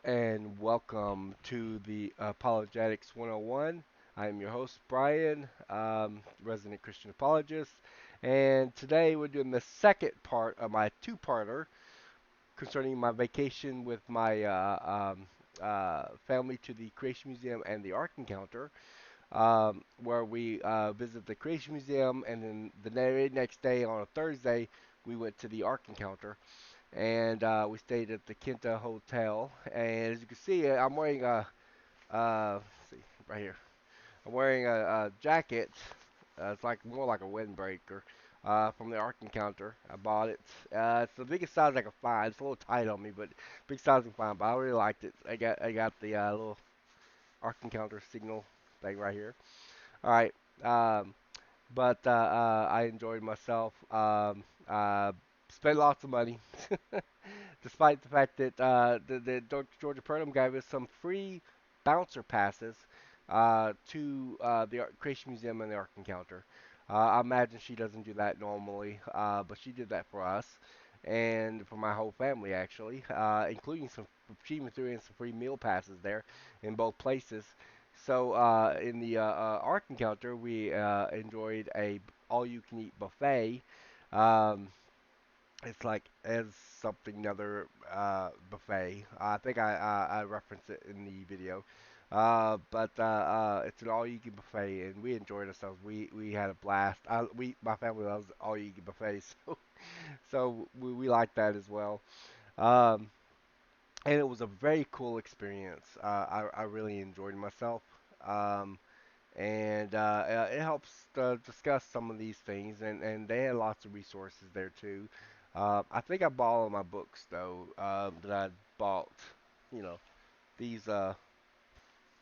and welcome to the Apologetics 101. I'm your host, Brian, resident Christian apologist, and today we're doing the second part of my two-parter concerning my vacation with my family to the Creation Museum and the Ark Encounter, where we visited the Creation Museum, and then the very next day, on a Thursday, we went to the Ark Encounter and we stayed at the Kenta Hotel. And as you can see, I'm wearing let's see, right here. I'm wearing a jacket. It's like more like a windbreaker from the Ark Encounter. I bought it. It's the biggest size I can find. It's a little tight on me, but big size I can find. But I really liked it. I got the little Ark Encounter signal thing right here. All right. Um, but I enjoyed myself. Spent lots of money. Despite the fact that the Georgia Purdom gave us some free bouncer passes to the Creation Museum and the Ark Encounter. I imagine she doesn't do that normally, but she did that for us and for my whole family actually, including some. She even threw in some free meal passes there in both places. So in the Ark Encounter, we enjoyed a all-you-can-eat buffet. Um, it's like as something another buffet. I think I referenced it in the video. But it's an all-you-can buffet, and we enjoyed ourselves. We had a blast. My family loves all-you-can buffets, so we like that as well. Um, and it was a very cool experience. I really enjoyed myself. Um, and it helps discuss some of these things, and they had lots of resources there too. I think I bought all my books though that I bought. You know these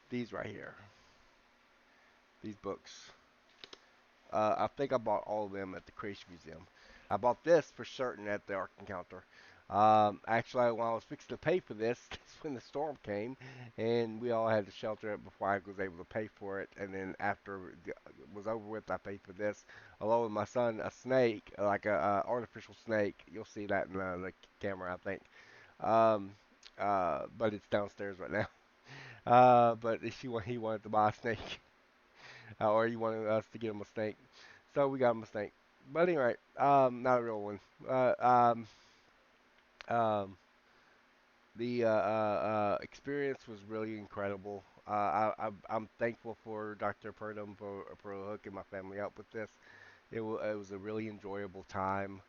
these right here, these books. I think I bought all of them at the Creation Museum. I bought this for certain at the Ark Encounter. Actually, when I was fixing to pay for this, that's when the storm came, and we all had to shelter it before I was able to pay for it. And then after it was over with, I paid for this, along with my son, a snake, like a artificial snake. You'll see that in the camera, I think. Um, but it's downstairs right now. But he wanted to buy a snake. Or he wanted us to get him a snake. So we got him a snake. But anyway, not a real one. Um, the experience was really incredible. I'm thankful for Dr. Purdom for hooking my family up with this. It was a really enjoyable time,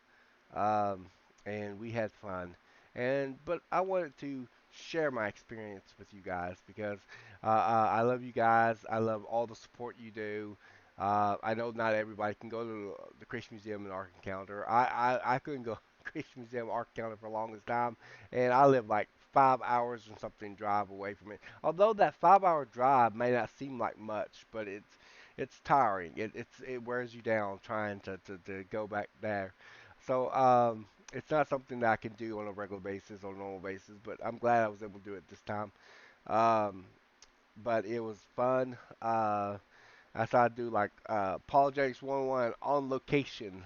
um, and we had fun. But I wanted to share my experience with you guys because I love you guys. I love all the support you do. I know not everybody can go to the Christian Museum and Ark Encounter. I couldn't go to the Christian Museum Ark Encounter for the longest time, and I live like 5 hours and something drive away from it. Although that 5 hour drive may not seem like much, but it's tiring. It wears you down trying to go back there. So it's not something that I can do on a regular basis or normal basis, but I'm glad I was able to do it this time. Um, but it was fun. As I do like Apologetics 101 on location.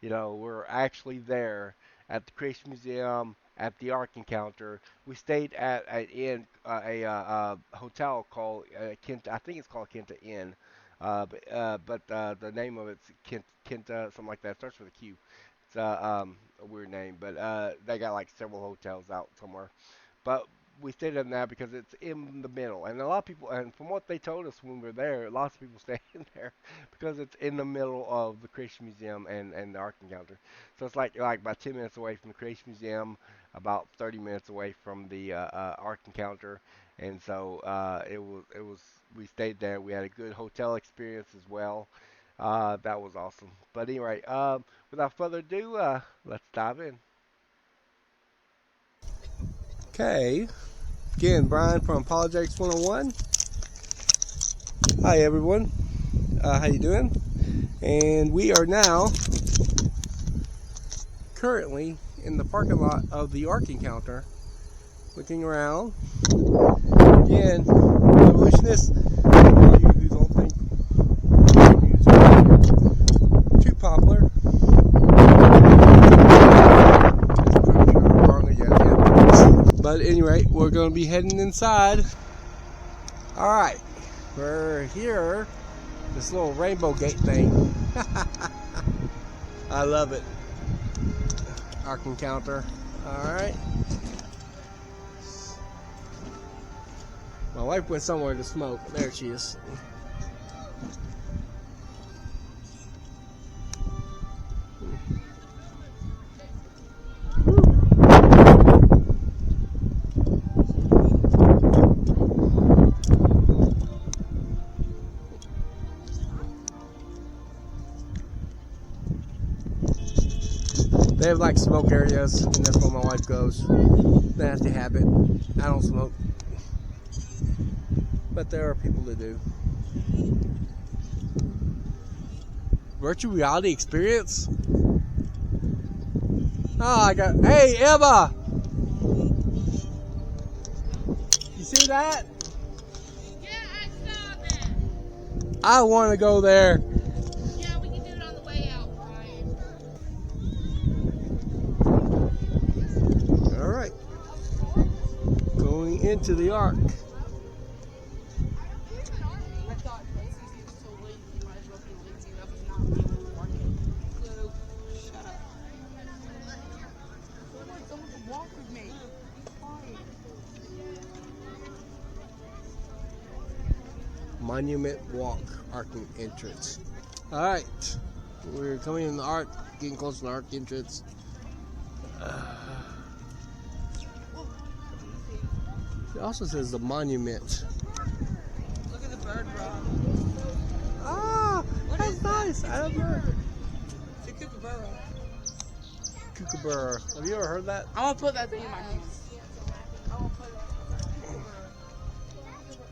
We're actually there at the Creation Museum, at the Ark Encounter. We stayed at an inn, a hotel called Kenta. I think it's called Kenta Inn. But the name of it's Kenta, something like that. It starts with a Q. It's a weird name, but they got like several hotels out somewhere. But we stayed in that because it's in the middle, and a lot of people, and from what they told us when we were there, lots of people stay in there because it's in the middle of the Creation Museum and the Ark Encounter. So it's like about 10 minutes away from the Creation Museum, about 30 minutes away from the Ark Encounter, and so it was we stayed there. We had a good hotel experience as well. That was awesome. But anyway, without further ado, let's dive in. Okay, again, Brian from Apologetics 101. Hi everyone, how you doing? And we are now currently in the parking lot of the Ark Encounter, looking around. Again, evolutionists, who don't think reviews are too popular. But But at any rate, we're going to be heading inside. Alright, we're here. This little rainbow gate thing. I love it. Ark Encounter. Alright. My wife went somewhere to smoke. There she is. They have like smoke areas, and that's where my wife goes. Nasty habit. I don't smoke, but there are people that do. Virtual reality experience? Oh, I got. Hey, Emma! You see that? Yeah, I saw that. I want to go there. Yeah, we can do it on the way out, Brian. All right. Going into the Ark. I thought since he's so late, he might as well be lazy enough to not be able to work it. Luke, shut up. Someone can walk with me. Fine. Monument Walk, Ark entrance. All right, we're coming in the Ark, getting close to the Ark entrance. It also says the monument. Look at the bird, bro. Ah, What that's is nice. that? I don't know. It's a kookaburra. Kookaburra. Have you ever heard that? I want to put that thing in my house. I want to put it.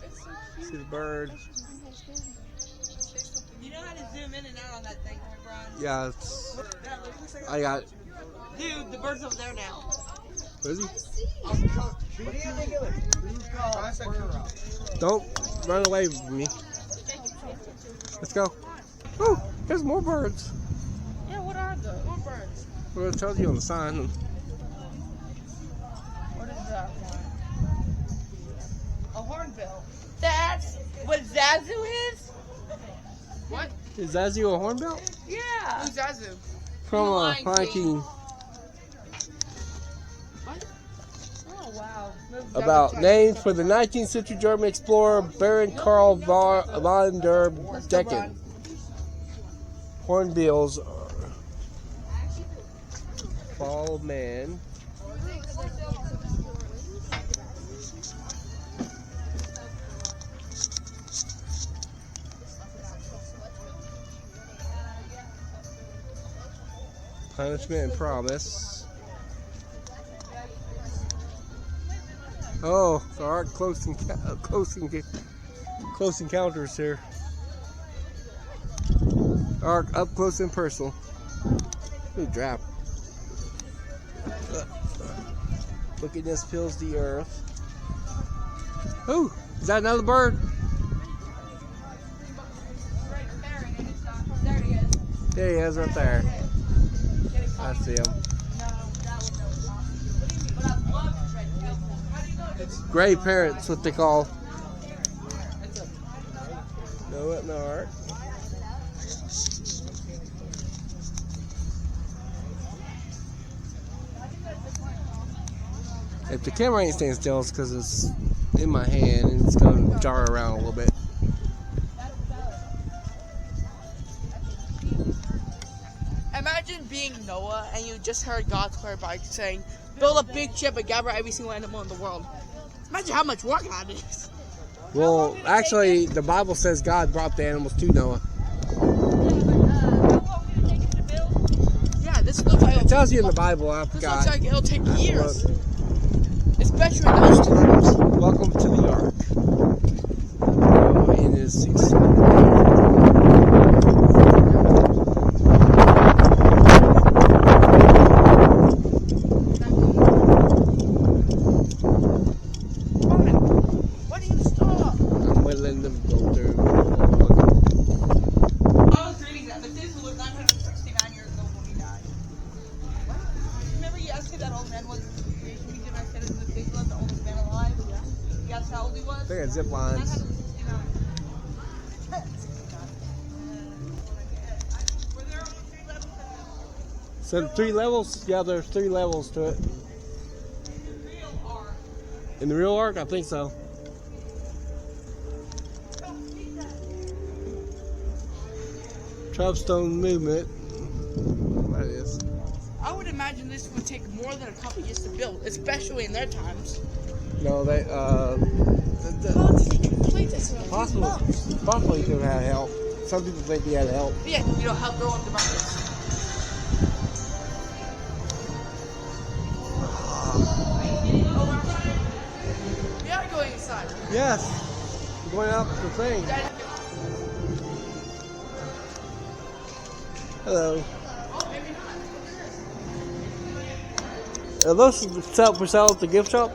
It's so cute. See the bird. You know how to zoom in and out on that thing, right, Brian? Yeah, it's, I got. Dude, the bird's over there now. Where is he? What do you think of it? Don't run away from me. Let's go. Oh, there's more birds. Yeah, what are those? What birds? Well, it tells you on the sign. What is that one? A hornbill. That's what Zazu is? What? Is Zazu a hornbill? Yeah. Who's Zazu? From Lion Lion King. What? Oh, wow. About named for the 19th century German explorer Baron Karl von der Decken. Hornbills are fall man. Punishment and promise. Oh, there are close encounters here. Ark up close and personal. Good drop. Wickedness fills the earth. Oh, is that another bird? There he is, right there. I see him. Gray parrots, what they call. No, it no Ark. If the camera ain't staying still, it's because it's in my hand and it's going to jar around a little bit. Imagine being Noah and you just heard God's word by saying, build a big ship and gather every single animal in the world. Imagine how much work that is. Well, actually, the Bible says God brought the animals to Noah. Yeah, this looks like It tells you in the Bible, I this forgot. looks like it'll take years. Look. Especially in those times. Welcome to the Ark. In his 6. Why do you stop? I'm going to let them go through. I was reading that Methuselah was 969 years old when he died. Remember you asked me that old man was creation because I said it's Methuselah, the They got zip lines. So 3 levels? Yeah, there's 3 levels to it. In the real Ark? I think so. Tropstone movement. That is. I would imagine this would take more than a couple years to build, especially in their times. No, they How did he complete this? possibly could have had help. Some people think he had help. Yeah, help grow up the markets. We are going inside. Yes. Going up the thing. Hello. Oh, maybe not. Are those for sale at the gift shop?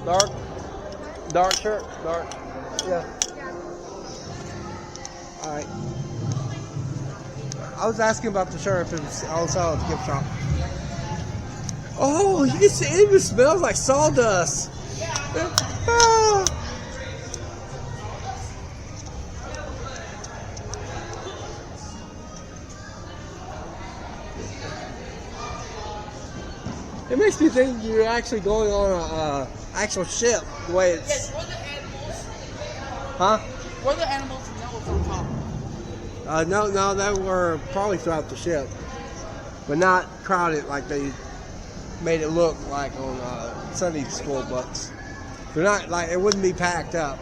Dark shirt? Dark. Yeah. Alright. I was asking about the shirt if it was on sale at the gift shop. Oh, you can see it even smells like sawdust. Ah. It makes me think you're actually going on a actual ship, the way it's. Yes, were the animals? Huh? Were the animals and that was on top? No, they were probably throughout the ship, but not crowded like they made it look like on Sunday school books. They're not like it wouldn't be packed up.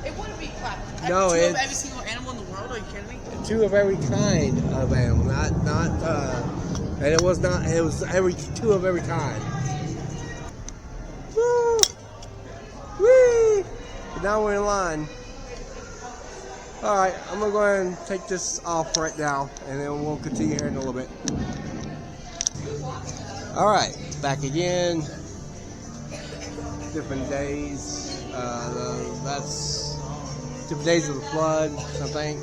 It wouldn't be clapped. No, Two it's of every single animal in the world. Are you kidding me? 2 of every kind of animal, not and it was not. It was 2 of every kind. Woo! Whee! But now we're in line. All right, I'm gonna go ahead and take this off right now, and then we'll continue here in a little bit. All right, back again. Different days. That's different days of the flood, I think.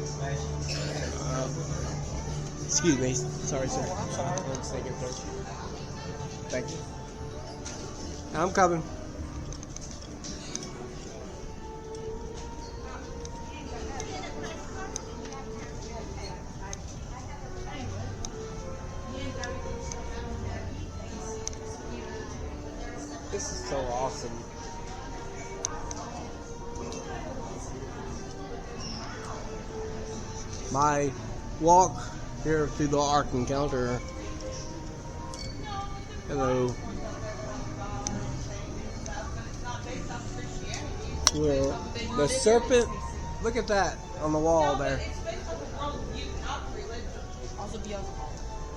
Excuse me. Sorry, sir. One second, sir. Thank you. I'm coming. This is so awesome. My walk here through the Ark Encounter. Hello. Well, the serpent. Look at that on the wall there.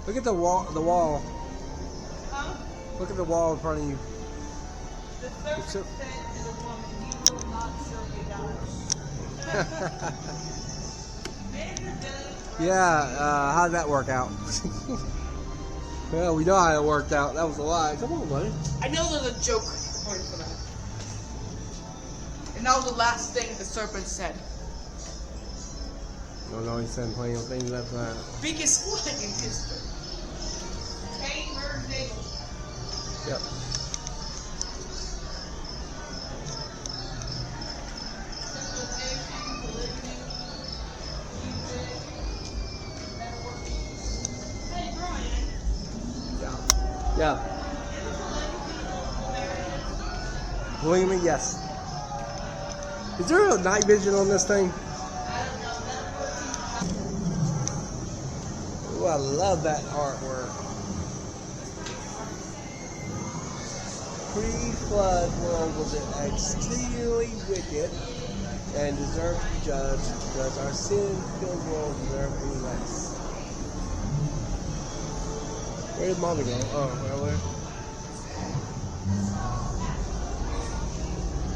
Look at the wall. The wall. Look at the wall in front of you. The serpent said to the woman, "You will not surely die." Yeah, how'd that work out? Well, we know how it worked out. That was a lie. Come on, buddy. I know there's a joke point for that. And that was the last thing the serpent said. No, he said plenty of things after that. Biggest lie in history. Yep. Yeah. William, yes. Is there a night vision on this thing? Oh, I love that artwork. Pre-flood world was exceedingly wicked and deserved to be judged because our sin-filled world deserved to be less. Where did Mommy go? Oh, right there.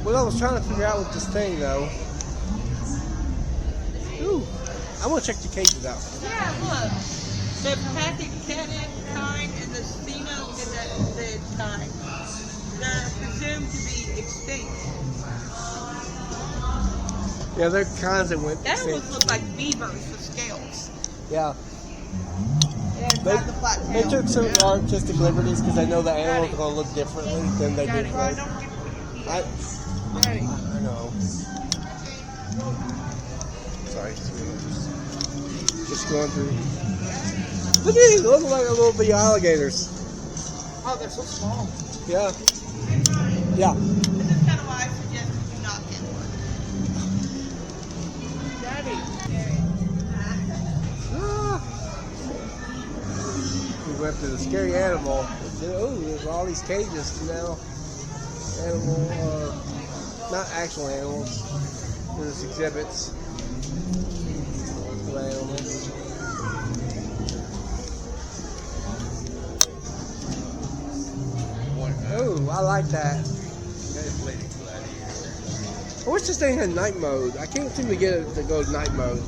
What I was trying to figure out with this thing, though. Ooh, I want to check the cages out. Yeah, look. The Pathicanic kind and the Sino-Gadetid kind. They're presumed to be extinct. Yeah, they're kinds that went That extinct. almost look like beavers with scales. Yeah. And have the flat They tail. took some artistic liberties because they know the animals are going to look differently than they do. Daddy, I Daddy. know. No. Sorry. Just going through. Look at these. They look like little bitty alligators. Oh, they're so small. Yeah. Yeah. This is kind of why I suggest you do not get one. Daddy. Ah. We went to the scary animal. Oh, there's all these cages now. Animal, not actual animals. There's exhibits of animals. Oh, I like that. I wish this thing had night mode. I can't seem to get it to go to night mode.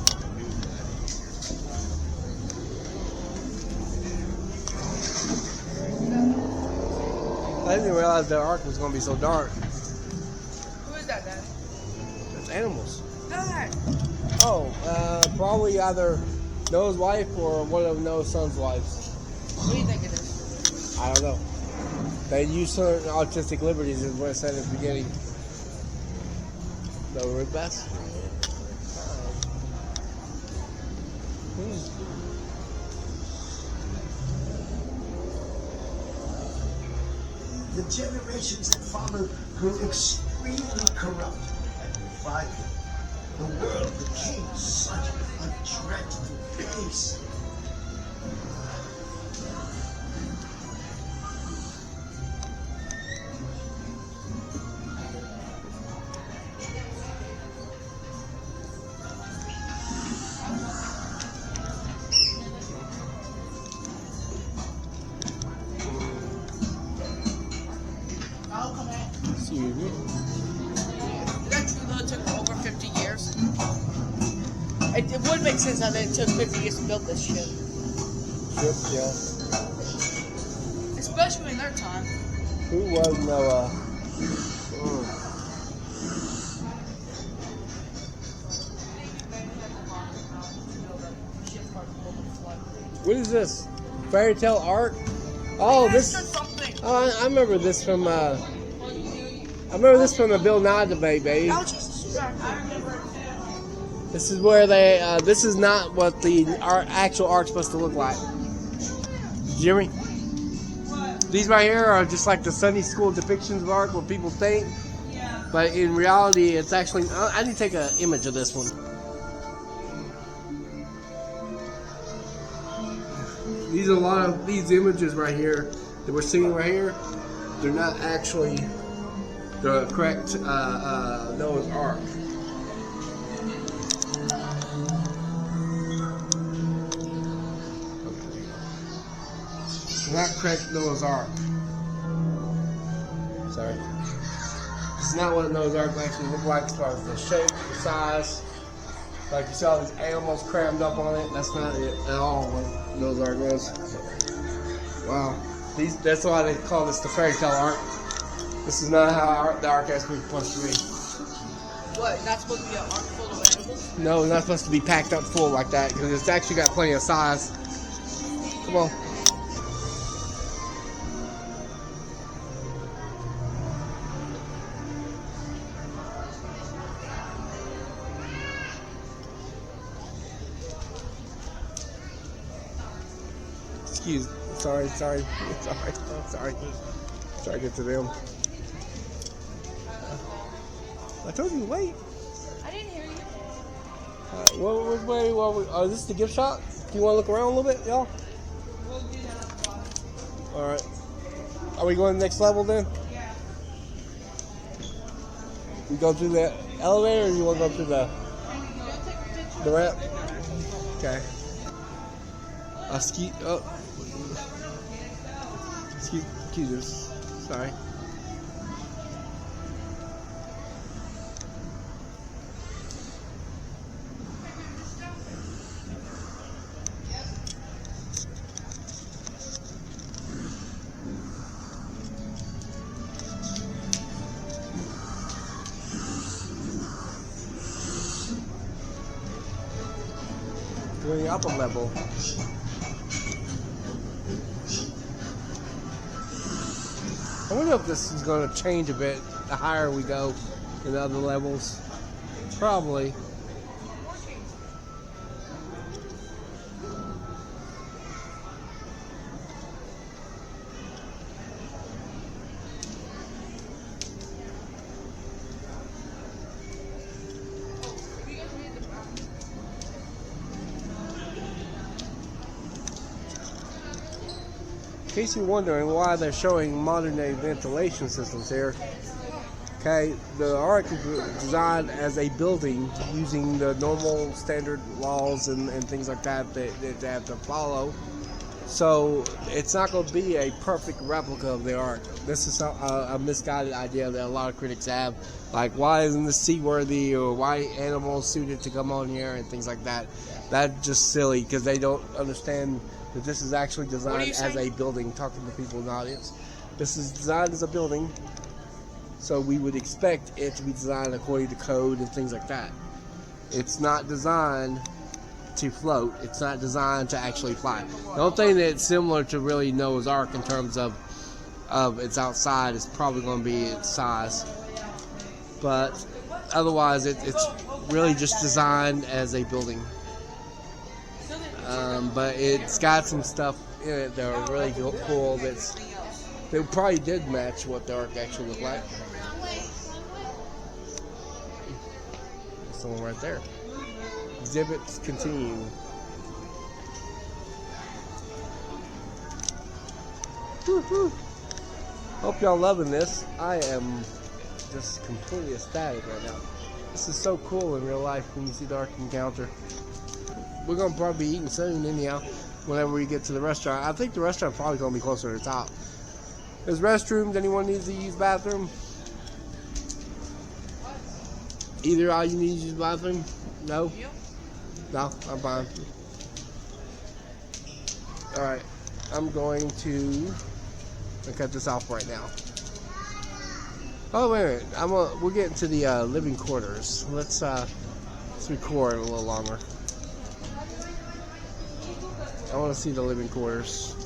I didn't realize the Ark was going to be so dark. Who is that, Daddy? It's animals. Dad. Oh, probably either Noah's wife or one of Noah's son's wives. What do you think it is? I don't know. They use certain artistic liberties, is what I said at the beginning. No root best. The generations that followed grew extremely corrupt and divided. The world became such a dreadful place. Excuse me. That true though, it took over 50 years. It would make sense that it took 50 years to build this ship. Ship, yeah. Especially in their time. Who was Noah? What is this? Fairy Tale Ark? Oh, this. Something. Oh, I remember this from. I remember this from the Bill Nye debate, baby. Oh, Jesus. I remember it too. This is where they. This is not what the actual Ark's supposed to look like. Did you hear me? These right here are just like the Sunday school depictions of Ark, what people think. But in reality, it's actually. I need to take an image of this one. These are a lot of these images right here that we're seeing right here. They're not actually the correct Noah's Ark. They're not correct Noah's Ark. Sorry. This is not what a Noah's Ark actually look like as far as the shape, the size. Like you saw these animals crammed up on it. That's not it at all what Noah's Ark was. Wow. That's why they call this the fairy tale Ark. This is not how the Ark actually supposed to be. What? Not supposed to be an ark full of animals? No, it's not supposed to be packed up full like that because it's actually got plenty of size. Come on. Excuse me. Sorry. Sorry to get to them. I told you to wait. I didn't hear you. Is this the gift shop? Do you want to look around a little bit, y'all? Alright. Are we going to the next level then? Yeah. We go through the elevator or you want to go through the ramp? Okay. Excuse us. Sorry. Going up a level. I wonder if this is going to change a bit the higher we go. in other levels? Probably. In case you're wondering why they're showing modern day ventilation systems here, okay, the Ark is designed as a building using the normal standard laws and things like that they have to follow. So it's not going to be a perfect replica of the Ark. This is a misguided idea that a lot of critics have. Like, why isn't this seaworthy, or why animals suited to come on here and things like that. That's just silly because they don't understand that this is actually designed as a building. Talking to people in the audience, this is designed as a building, so we would expect it to be designed according to code and things like that. It's not designed to float. It's not designed to actually fly. The only thing that's similar to really Noah's Ark in terms of its outside is probably going to be its size, but otherwise it's really just designed as a building. But it's got some stuff in it that are really cool. That probably did match what the Ark actually looked like. Someone right there. Exhibits continue. Woo-hoo. Hope y'all loving this. I am just completely ecstatic right now. This is so cool in real life when you see the Ark Encounter. We're going to probably be eating soon anyhow, whenever we get to the restaurant. I think the restaurant probably going to be closer to the top. There's restrooms. Anyone needs to use the bathroom? Either all you need to use the bathroom? No? No, I'm fine. Alright, I'm going to cut this off right now. Oh, wait a minute. We're getting to the living quarters. Let's record a little longer. I want to see the living quarters.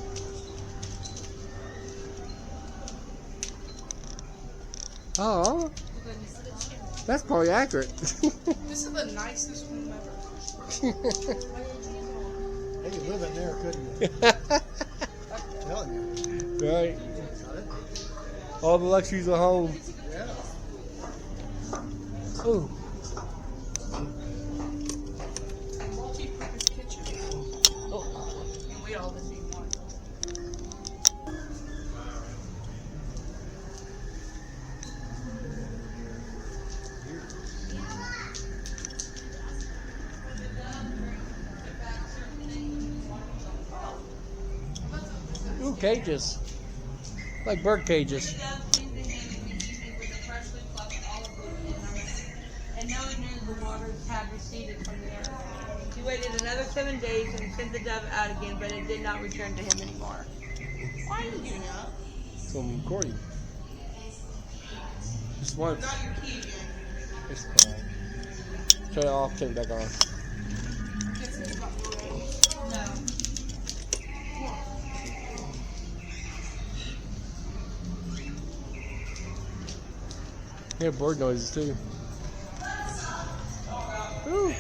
Oh, that's probably accurate. This is the nicest room ever. You could live in there, couldn't you? I'm telling you. Right. All the luxuries of home. Yeah. Ooh. Multi-purpose kitchen. And we all live in one. Ooh, cages. Like bird cages. And no one knew the waters had receded from the earth. He waited another 7 days and sent the dove out again, but it did not return to him anymore. Why are you doing that? So I'm recording. Just once. Got your key again. It's fine. Turn it off, turn it back on. No. I hear bird noises too. Ooh.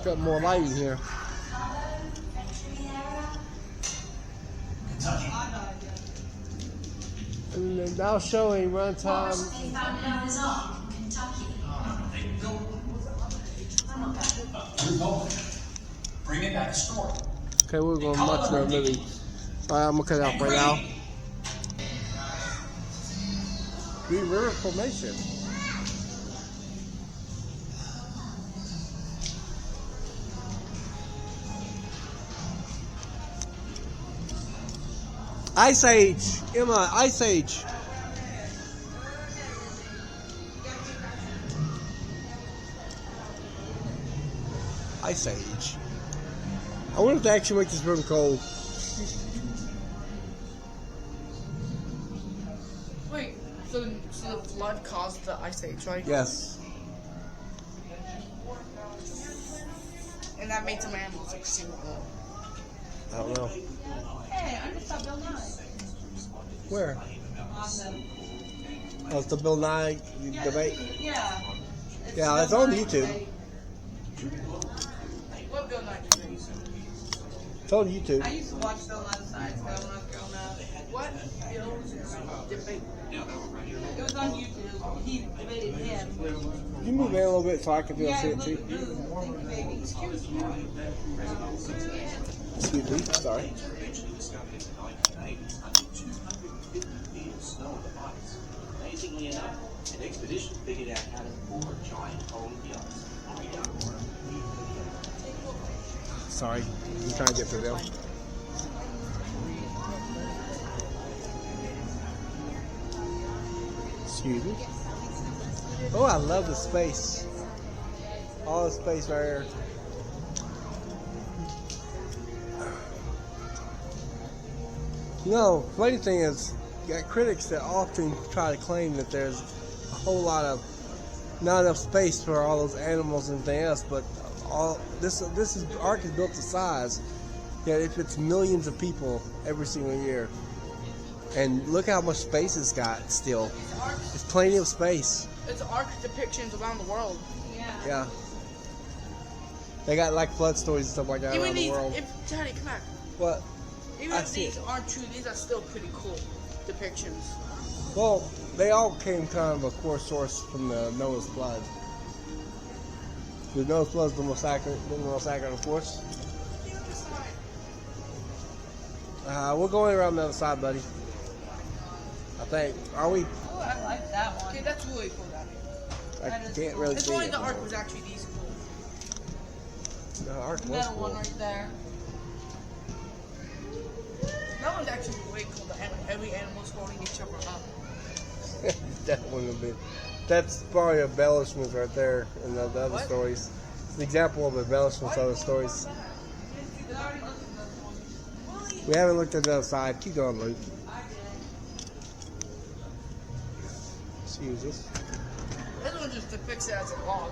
Got more lighting here. And then now showing runtime. They found it on his ark in Kentucky. Bring it back to store. Okay, we're going much more movie. Alright, I'm gonna cut it off right now. Green River Formation. Ice Age! Emma, Ice Age! Ice Age. I wonder if they actually make this room cold. Wait, so the flood caused the ice age, right? Yes. And that made some animals extinct. I don't know. Hey, I just saw Bill Nye. Where? On the Oh, it's the Bill Nye debate. Yeah. Yeah, it's on YouTube. What Bill Nye debate? It's on YouTube. I used to watch Bill Nye's Science when I was growing up. What Bill debate? It was on YouTube. He debated him. Can you move in a little bit so I can be able to see it too? Thank you, baby. Excuse me. Excuse me, sorry. Amazingly enough, an expedition figured out how to moor giant home yachts. Sorry, I'm trying to get through them. Excuse me. Oh, I love the space. All the space right here. You know, funny thing is, you got critics that often try to claim that there's a whole lot of not enough space for all those animals and everything else, but all this Ark is built to size. Yet it fits millions of people every single year. And look how much space it's got still. It's plenty of space. It's Ark depictions around the world. Yeah. They got like flood stories and stuff like that Even around the these, world. Teddy, come back. What? Even I if see these aren't true, these are still pretty cool depictions. Well, they all came kind of a core source from the Noah's flood. The Noah's flood is the most accurate, of course. We're going around the other side, buddy. I think. Are we? Oh, I like that one. Okay, that's really cool down here. I can't really If see only it. the Ark was actually these cool. The Ark was Metal one cool. right there. That one's actually way cool. Every animal's holding each other up. That one would be. That's probably embellishments right there in the other What? stories. It's an example of embellishments of other stories. We haven't looked at the other side. Keep going, Luke. Excuse us. This one just depicts it as a log,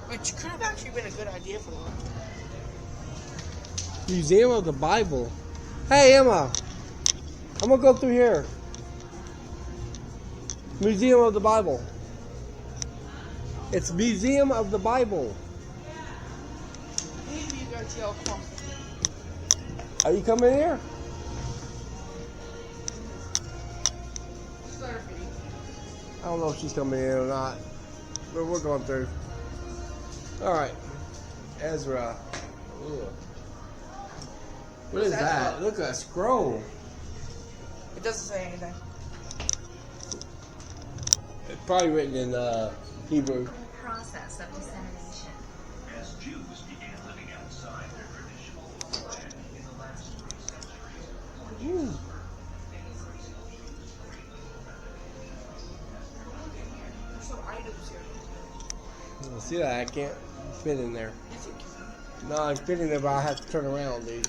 which could have actually been a good idea for them. Museum of the Bible. Hey, Emma. I'm going to go through here. Museum of the Bible. It's Museum of the Bible. Maybe you gotta tell across. Are you coming here? Slurpee. I don't know if she's coming in or not, but we're going through. All right, Ezra. Ugh. What is that? Look at a scroll. It doesn't say anything. It's probably written in Hebrew. Process of dissemination. As Jews began living outside their traditional land in the last 3 centuries, Ooh. There's some items here. See that? I can't fit in there. Yes, you can. No, I'm fitting there, but I have to turn around, dude.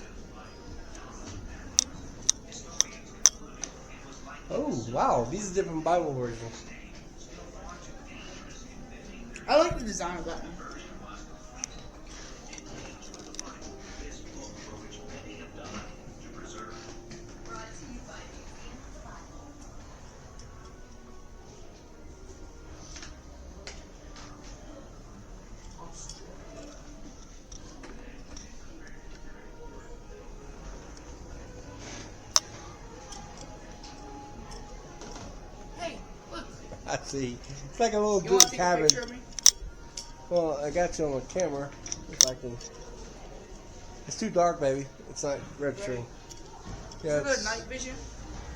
Oh, wow. These are different Bible versions. I like the design of that one. Hey, look. I see. It's like a little You want to take a cabin. picture of me? Well, I got you on the camera. If I can. It's too dark, baby. It's not registering. Yeah, Is it a night vision?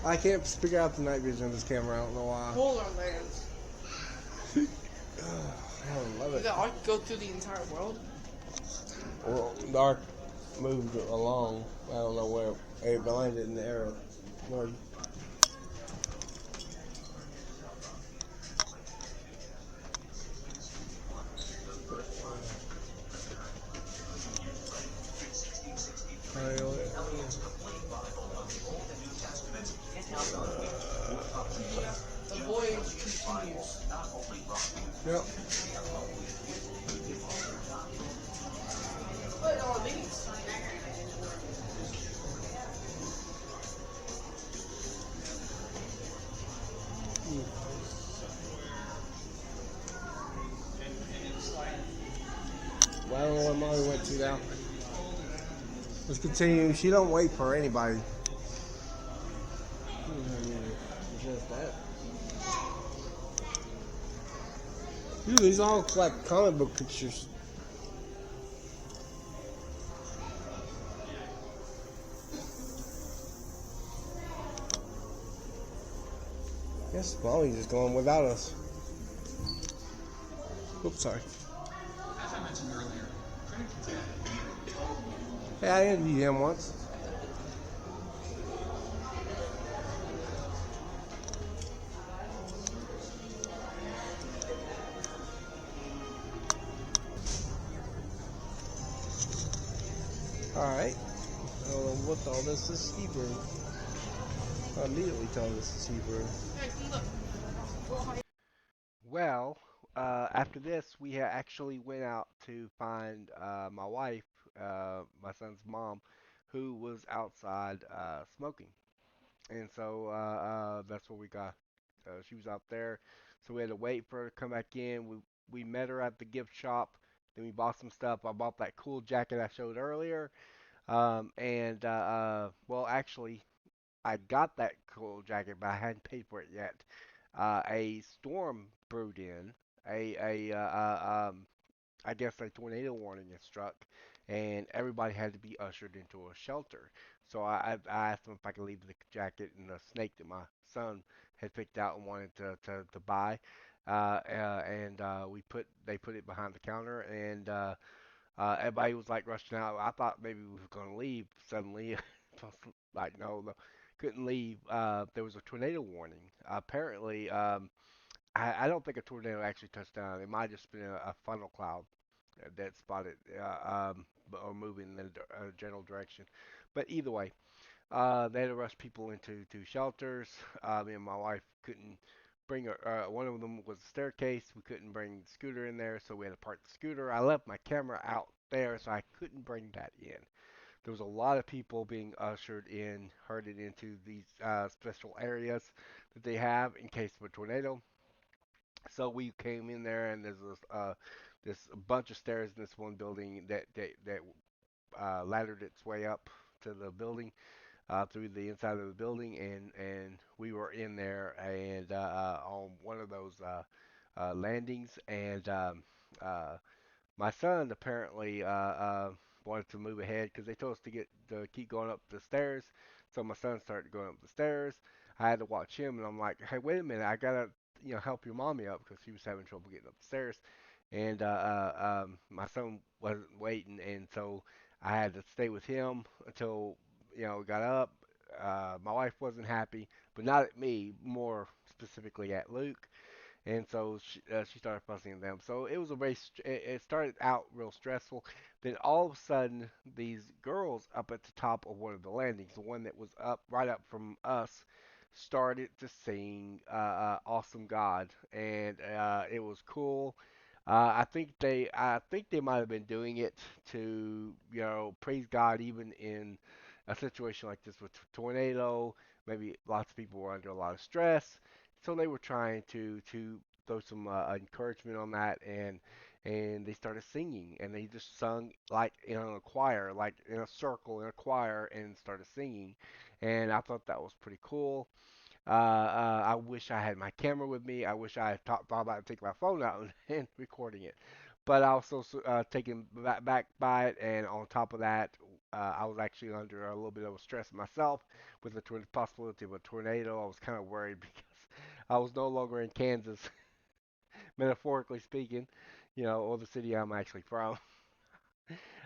I can't figure out the night vision of this camera. I don't know why. Polar lands. I love Does it. the Ark go through the entire world? Well, the Ark moved along. I don't know where. It landed in the arrow. Lord. The voyage continues. Yep. Look at all these. where Molly went to now. Let's continue. She don't wait for anybody. Just that. Dude, these all like comic book pictures. I guess Molly's just going without us. Oops, sorry. As I mentioned earlier, critics Hey, I interviewed him once. Alright. I don't know what all this is Hebrew. I immediately tell this is Hebrew. Well, after this, we actually went out to find my wife, my son's mom, who was outside smoking. And so that's where we got. She was out there, so we had to wait for her to come back in. We met her at the gift shop. Then we bought some stuff. I bought that cool jacket I showed earlier. And well, actually, I got that cool jacket, but I hadn't paid for it yet. A storm brewed in. A I guess a tornado warning had struck, and everybody had to be ushered into a shelter. So I asked them if I could leave the jacket and the snake that my son had picked out and wanted to buy. And they put it behind the counter, and everybody was like rushing out. I thought maybe we were going to leave suddenly. Like, no, couldn't leave. There was a tornado warning. Apparently, I don't think a tornado actually touched down. It might have just been a funnel cloud that spotted or moving in a general direction. But either way, they had to rush people into shelters. Me and my wife couldn't bring her. One of them was a staircase. We couldn't bring the scooter in there, so we had to park the scooter. I left my camera out there, so I couldn't bring that in. There was a lot of people being ushered in, herded into these special areas that they have in case of a tornado. So we came in there, and there's this bunch of stairs in this one building that laddered its way up to the building through the inside of the building, and we were in there and on one of those landings, and uh, my son apparently wanted to move ahead because they told us to keep going up the stairs. So my son started going up the stairs. I had to watch him, and I'm like, "Hey, wait a minute! I gotta, help your mommy up because she was having trouble getting up the stairs." And my son wasn't waiting, and so I had to stay with him until we got up. My wife wasn't happy, but not at me, more specifically at Luke, and so she started fussing at them. So it was it started out real stressful. Then all of a sudden, these girls up at the top of one of the landings, the one that was up right up from us, started to sing "Awesome God," and it was cool. I think they might have been doing it to praise God even in a situation like this with tornado. Maybe lots of people were under a lot of stress, so they were trying to throw some encouragement on that, and they started singing, and they just sung like in a choir, like in a circle in a choir, and started singing, and I thought that was pretty cool. I wish I had my camera with me. I wish I had thought about taking my phone out and recording it. But I was also taken back by it, and on top of that, I was actually under a little bit of a stress myself with the possibility of a tornado. I was kind of worried because I was no longer in Kansas, metaphorically speaking, or the city I'm actually from.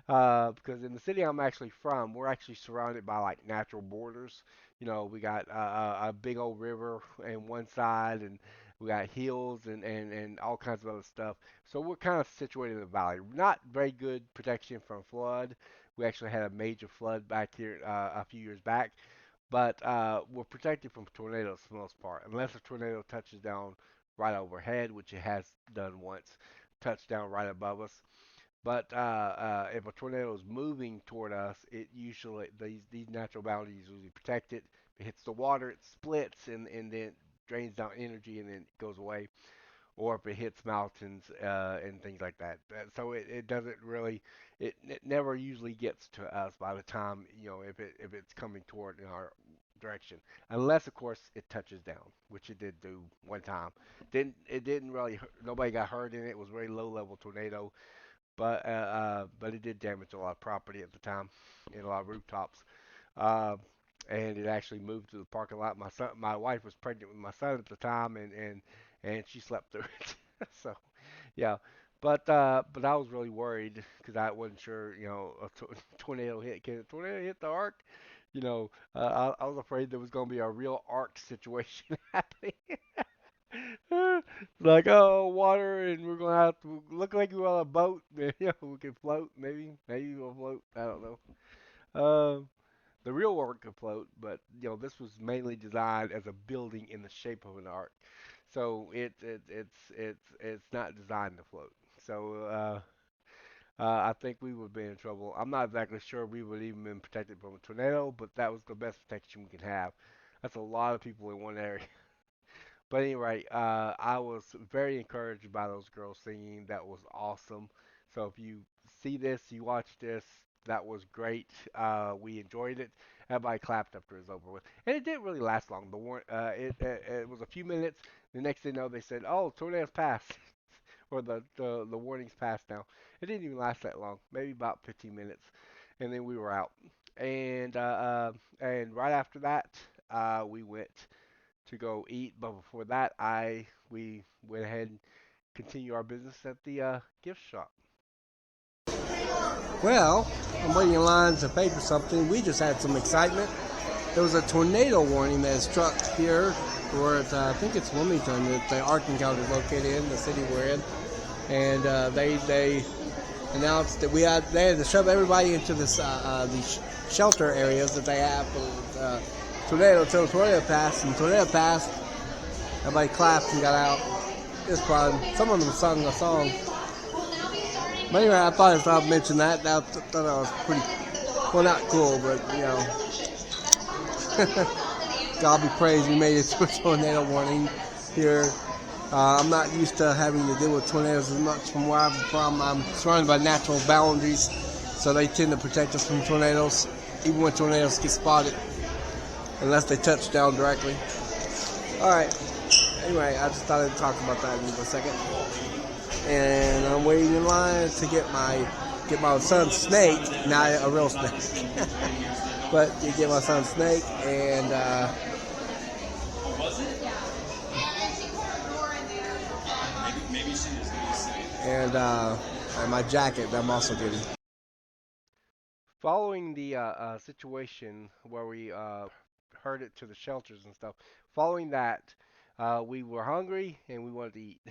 Because in the city I'm actually from, we're actually surrounded by like natural borders. We got a big old river in one side, and we got hills and all kinds of other stuff. So we're kind of situated in the valley. Not very good protection from flood. We actually had a major flood back here a few years back, but we're protected from tornadoes for the most part, unless a tornado touches down right overhead, which it has done once, touched down right above us. But if a tornado is moving toward us, it usually these natural boundaries usually protect it. If it hits the water, it splits and then drains down energy and then it goes away. or if it hits mountains and things like that. So it doesn't really, it never usually gets to us by the time if it's coming toward in our direction, unless of course it touches down, which it did do one time. Didn't really nobody got hurt in it. It was a very low level tornado, but it did damage a lot of property at the time and a lot of rooftops. Uh, and it actually moved to the parking lot. My wife was pregnant with my son at the time, and she slept through it. So yeah, but I was really worried because I wasn't sure, tornado hit. Can a tornado hit the ark? I was afraid there was going to be a real ark situation happening. Like, oh, water, and we're gonna have to look like we're on a boat. We can float. Maybe we'll float. I don't know. Um, the real ark could float, but this was mainly designed as a building in the shape of an ark. So it's not designed to float. So I think we would be in trouble. I'm not exactly sure we would even been protected from a tornado, but that was the best protection we could have. That's a lot of people in one area. But anyway, I was very encouraged by those girls singing. That was awesome. So if you see this, you watch this, that was great. We enjoyed it. Everybody clapped after it was over with, and it didn't really last long. It was a few minutes. The next thing you know, they said, "Oh, tornadoes passed," or the warnings passed. Now it didn't even last that long, maybe about 15 minutes, and then we were out. And right after that, we went to go eat. But before that, I we went ahead and continued our business at the gift shop. Well, I'm waiting in line to pay for something. We just had some excitement. There was a tornado warning that struck here, where I think it's Williamstown, that the Ark Encounter is located in the city we're in, and they announced that they had to shove everybody into these shelter areas that they have for tornado until the tornado passed. And the tornado passed, everybody clapped and got out. It was fun. Some of them sung a song. But anyway, I thought I'd mention that. I thought that was pretty, well, not cool, but God be praised, we made it to a tornado warning here. I'm not used to having to deal with tornadoes as much from where I'm from. I'm surrounded by natural boundaries, so they tend to protect us from tornadoes, even when tornadoes get spotted, unless they touch down directly. All right. Anyway, I just thought I'd talk about that in a second. And I'm waiting in line to get my son's snake, not a real snake, but to get my son's snake and. And my jacket that I'm also getting. Following the situation where we heard it to the shelters and stuff, following that, we were hungry and we wanted to eat.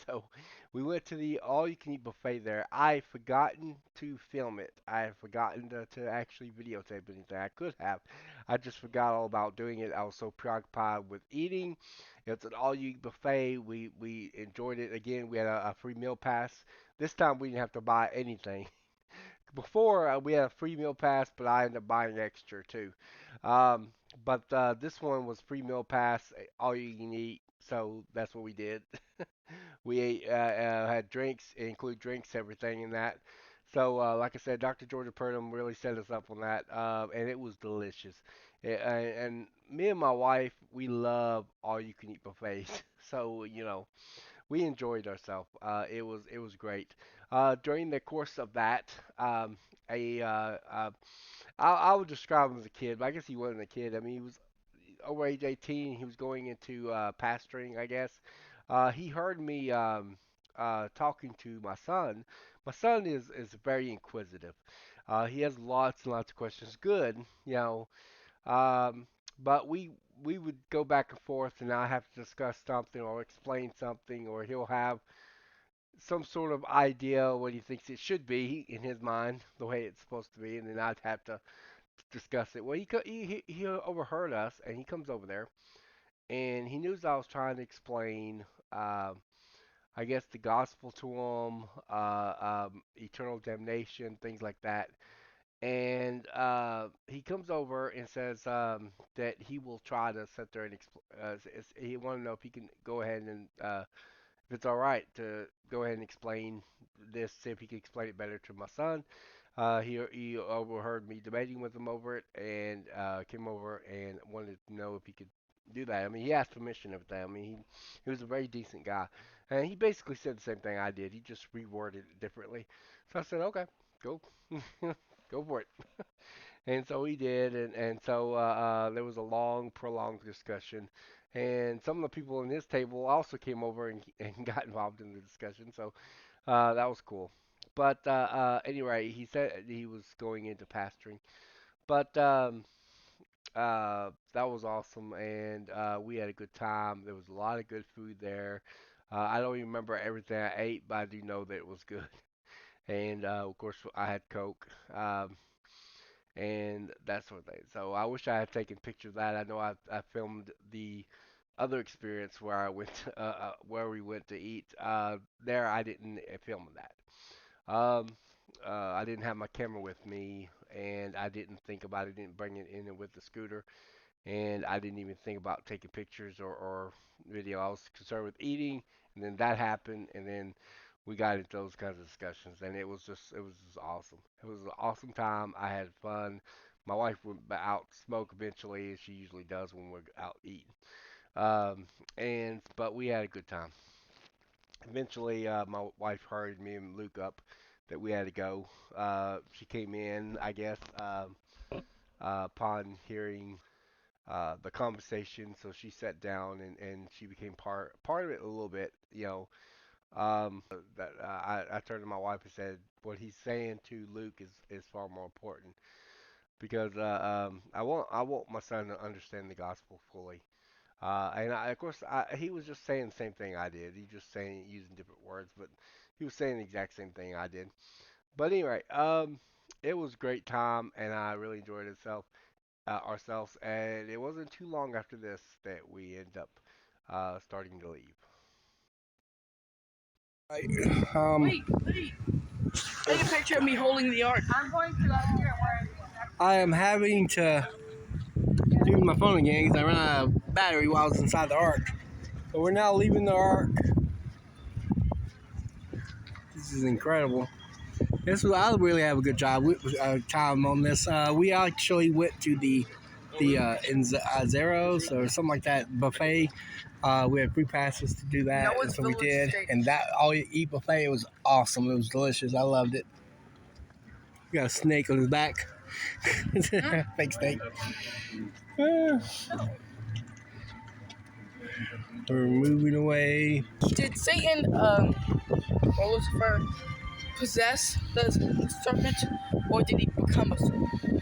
So we went to the all-you-can-eat buffet there. I had forgotten to film it. I had forgotten to actually videotape anything. I could have. I just forgot all about doing it. I was so preoccupied with eating. It's an all-you-eat buffet. We enjoyed it. Again, we had a free meal pass. This time we didn't have to buy anything. Before we had a free meal pass, but I ended up buying extra too. Um, but this one was free meal pass, all you can eat. So that's what we did. We ate, had drinks, include drinks, everything in that. So like I said, Dr. Georgia Purdom really set us up on that, and it was delicious. And me and my wife, we love all you can eat buffets. So we enjoyed ourselves. It was great. During the course of that, a I would describe him as a kid, but I guess he wasn't a kid. I mean, he was over age 18. He was going into pastoring, I guess. He heard me talking to my son. My son is very inquisitive. He has lots and lots of questions. Good, you know. But we would go back and forth, and I have to discuss something or explain something, or he'll have some sort of idea what he thinks it should be in his mind, the way it's supposed to be, and then I'd have to discuss it. Well, he overheard us, and he comes over there, and he knew I was trying to explain, I guess, the gospel to him, eternal damnation, things like that. And he comes over and says that he will try to sit there and he want to know if he can go ahead and if it's all right to go ahead and explain this, see if he can explain it better to my son. He overheard me debating with him over it and came over and wanted to know if he could do that. I mean, he asked permission and everything. I mean, he was a very decent guy, and he basically said the same thing I did. He just reworded it differently. So I said, okay, go, go for it. And so he did, and so there was a long, prolonged discussion. And some of the people in his table also came over and got involved in the discussion. So that was cool. But anyway, he said he was going into pastoring. But that was awesome, and we had a good time. There was a lot of good food there. I don't even remember everything I ate, but I do know that it was good. And of course, I had Coke. And that sort of thing. So I wish I had taken pictures of that. I know I filmed the other experience where I went where we went to eat. There I didn't film that. Um, I didn't have my camera with me, and I didn't think about it. Didn't bring it in with the scooter, and I didn't even think about taking pictures or video. I was concerned with eating, and then that happened, and then we got into those kinds of discussions, and it was just awesome. It was an awesome time. I had fun. My wife went out to smoke eventually, as she usually does when we're out eating. And but we had a good time. Eventually, my wife hurried me and Luke up that we had to go. She came in, I guess, upon hearing the conversation. So she sat down and she became part of it a little bit. That I turned to my wife and said, what he's saying to Luke is far more important because I want my son to understand the gospel fully. Of course, he was just saying the same thing I did. He just saying using different words, but he was saying the exact same thing I did. But anyway, it was a great time, and I really enjoyed ourselves. And it wasn't too long after this that we ended up starting to leave. Um, Take a picture of me holding the ark. I'm going to up here where I am having to use my phone again because I ran out of battery while I was inside the Ark. So we're now leaving the Ark. This is incredible. I really have a good time on this. We actually went to the Zeros or something like that buffet. We had free passes to do that, Noah's and so we Village did. steak. And that all you eat buffet, it was awesome. It was delicious. I loved it. We got a snake on his back. Fake snake. We're moving away. Did Satan or Lucifer possess the serpent, or did he become a serpent?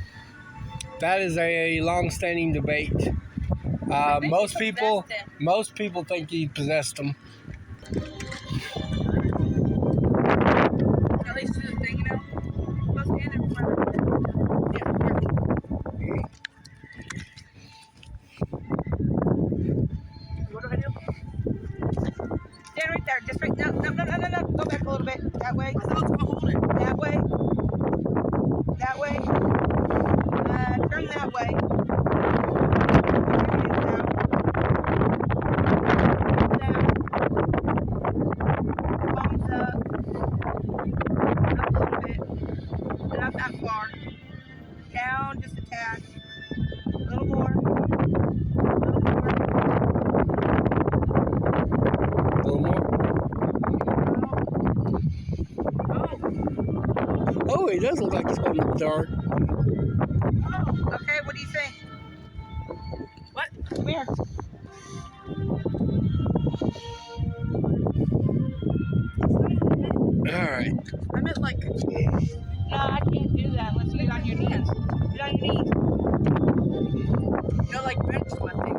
That is a long-standing debate. I think Most he people, possessed him. most people think he possessed them. At least do the thing, you know? Let's stand in front of it. Yeah. What do I do? Stand right there. Just right. No. Go back a little bit. That way. I thought I was gonna hold it. That way. That way. Turn that way. Put your hands out. Down. Palms up. Up a little bit. But not that far. Down just a tad. A little more. A little more. Oh, he does look like he's holding the dark. Okay, what do you think? What? Come here. All right. I meant like. No, I can't do that unless you get on your knees. Get on your knees. You know, like bench lifting.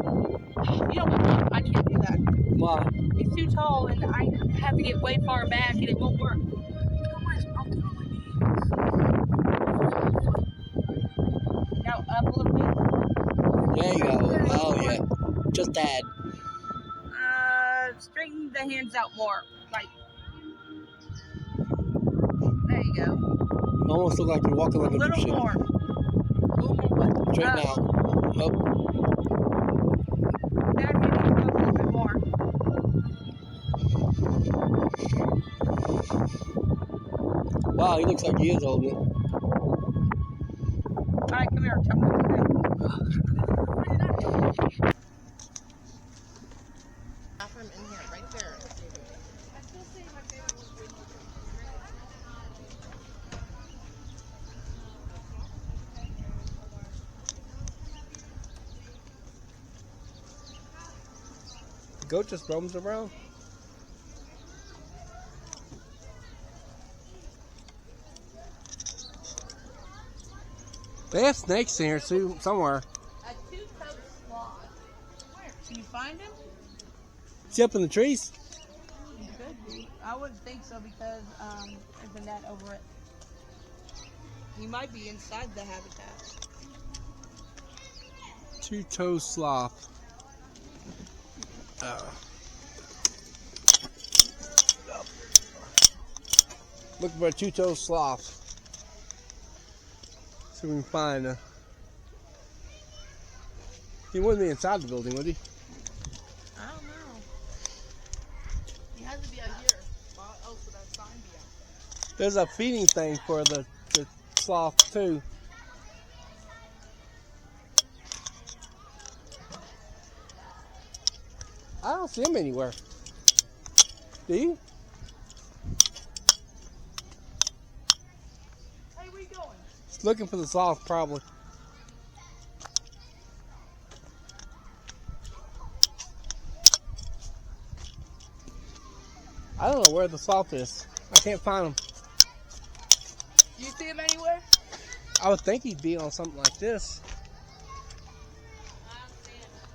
You know what? I can't do that. Wow. It's too tall and I have to get way far back and it won't work. Now up a little bit. There you go. Oh yeah. Just that. Straighten the hands out more. Like. There you go. Almost look like you're walking like A a little Egyptian. more. A little more. What? Straighten out. Nope. Down your knees up a little bit more. Wow, he looks like he is holding it. Alright, come here. Tell me what to do. Bathroom in here, right there. The goat just roams around. They have snakes in here too, somewhere. A two-toed sloth. Where? Can you find him? Is he up in the trees? He could be. I wouldn't think so because there's a net over it. He might be inside the habitat. Two-toed sloth. Looking for a two-toed sloth. See if we can find. He wouldn't be inside the building, would he? I don't know. He has to be out here. Why else would that sign be out? There's a feeding thing for the sloth too. I don't see him anywhere. Do you? Hey, where you going? He's looking for the sloth, probably. I don't know where the sloth is. I can't find him. You see him anywhere? I would think he'd be on something like this.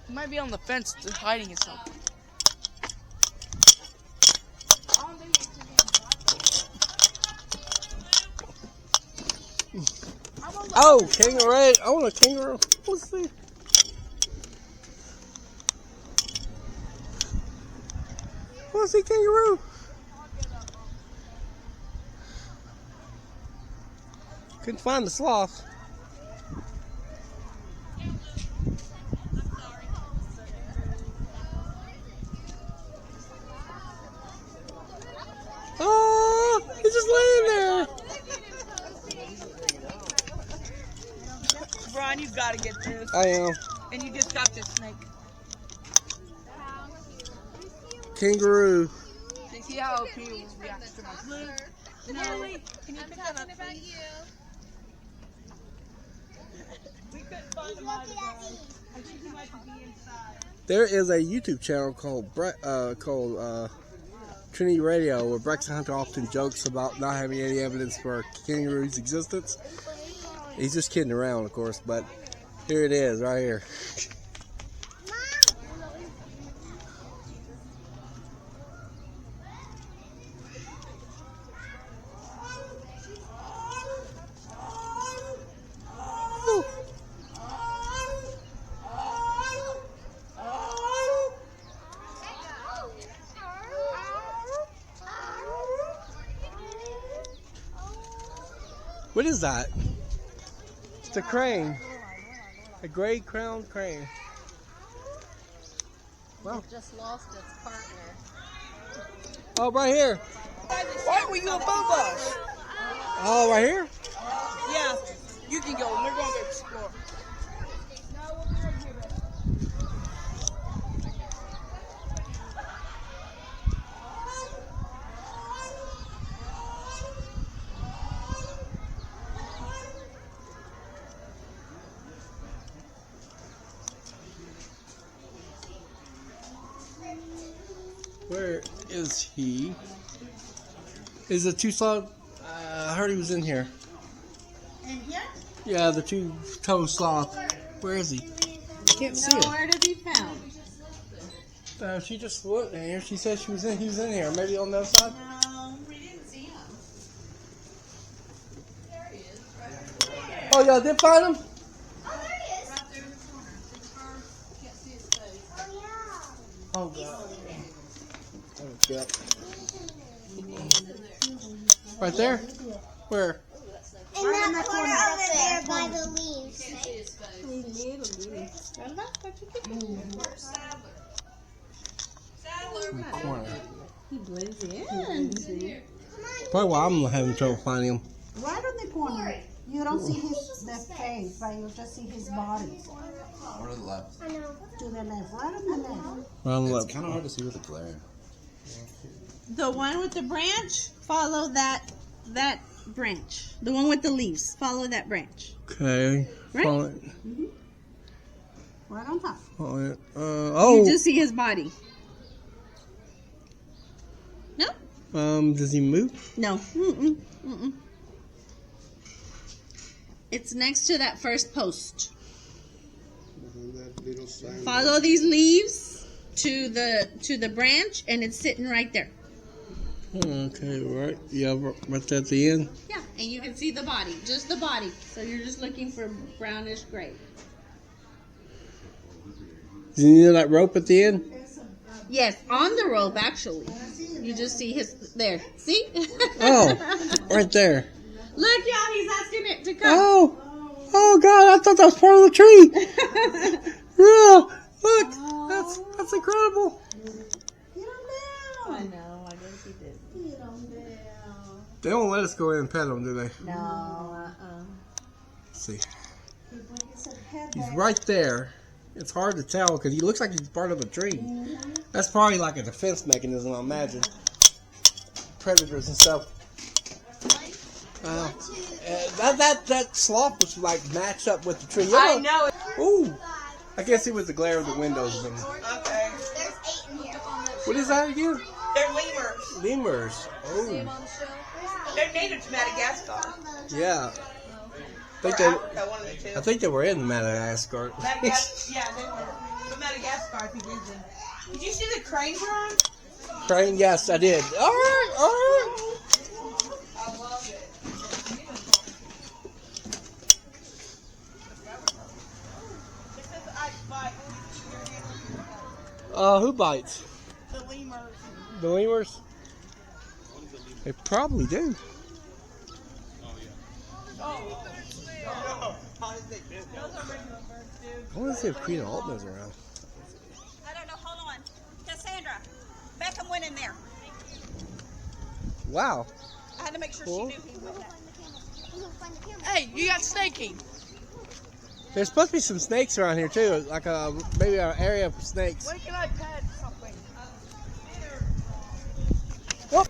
He might be on the fence just hiding himself. Oh, kangaroo! I want a kangaroo. Let's see. I want to see kangaroo. Couldn't find the sloth. Oh, he's just laying there. Brian, you've got to get this. I am. And you just got this snake. Kangaroo. You see how he reacts to my food? No, wait. Can you pick that up, please? We couldn't find him either, guys. I think he might be inside. There is a YouTube channel called Trinity Radio where Braxton Hunter often jokes about not having any evidence for a kangaroo's existence. He's just kidding around, of course, but here it is, right here. What is that? It's a crane. A gray crowned crane. Wow. It just lost its partner. Oh, right here. Why were you above us? Oh, right here? Yeah, you can go. We're going to explore. Where is he? Is the two-sloth? I heard he was in here. In here? Yeah, the two-toe sloth. Where is he? I can't see him. Nowhere to be found. She just looked in here. She said he was in here. Maybe on the other side? No, we didn't see him. There he is, right Oh, y'all did find him? right there in the corner. It's far, can't see his face. Oh, God. Oh, yep. Right there? Where? In that corner over there by the leaves. Sadler. In the corner. Come on, Probably why I'm having trouble finding him. Right on the corner. You don't see the face, but you just see his body. Or to the left. To the left, right on the left. Right on the It's left. kind of hard to see with the glare. The one with the branch, follow that branch. The one with the leaves, follow that branch. Okay. Right? Follow it. Mm-hmm. Right on top. Follow it. Oh. You just see his body. No? Does he move? No. Mm-mm. Mm-mm. It's next to that first post. Follow these leaves to the branch, and it's sitting right there. Okay, right. Yeah, right at the end. Yeah, and you can see the body, just the body. So you're just looking for brownish gray. Do you need that rope at the end? Yes, on the rope actually. You just see his there. See? Oh, right there. Look, y'all, he's asking it to come. Oh God! I thought that was part of the tree. Yeah, look, that's incredible. I know. I guess he did. They don't let us go in and pet him, do they? No. Let's see. He's right there. It's hard to tell because he looks like he's part of the tree. That's probably like a defense mechanism, I imagine. Predators and stuff. That sloth was like matched up with the tree. I know. Ooh, I guess it was the glare of the windows. Okay. There's 8 in here. What is that again? They're lemurs. Lemurs. Oh, They're native to Madagascar. yeah. Or Africa, one of the two. I think they were in Madagascar. Yeah, they were. But Madagascar, I think, is in. Did you see the cranes run? Crane, yes, I did. All right, all right. I love it. It says I bite. Who bites? The lemurs. The lemurs? They probably do. I want to see if Queen Altman's around. I don't know. Hold on. Cassandra, Beckham went in there. Wow. I had to make sure Cool. she knew he went there. Hey, you got snaking. There's supposed to be some snakes around here too, like maybe an area for snakes. When can I pet something? Whoop.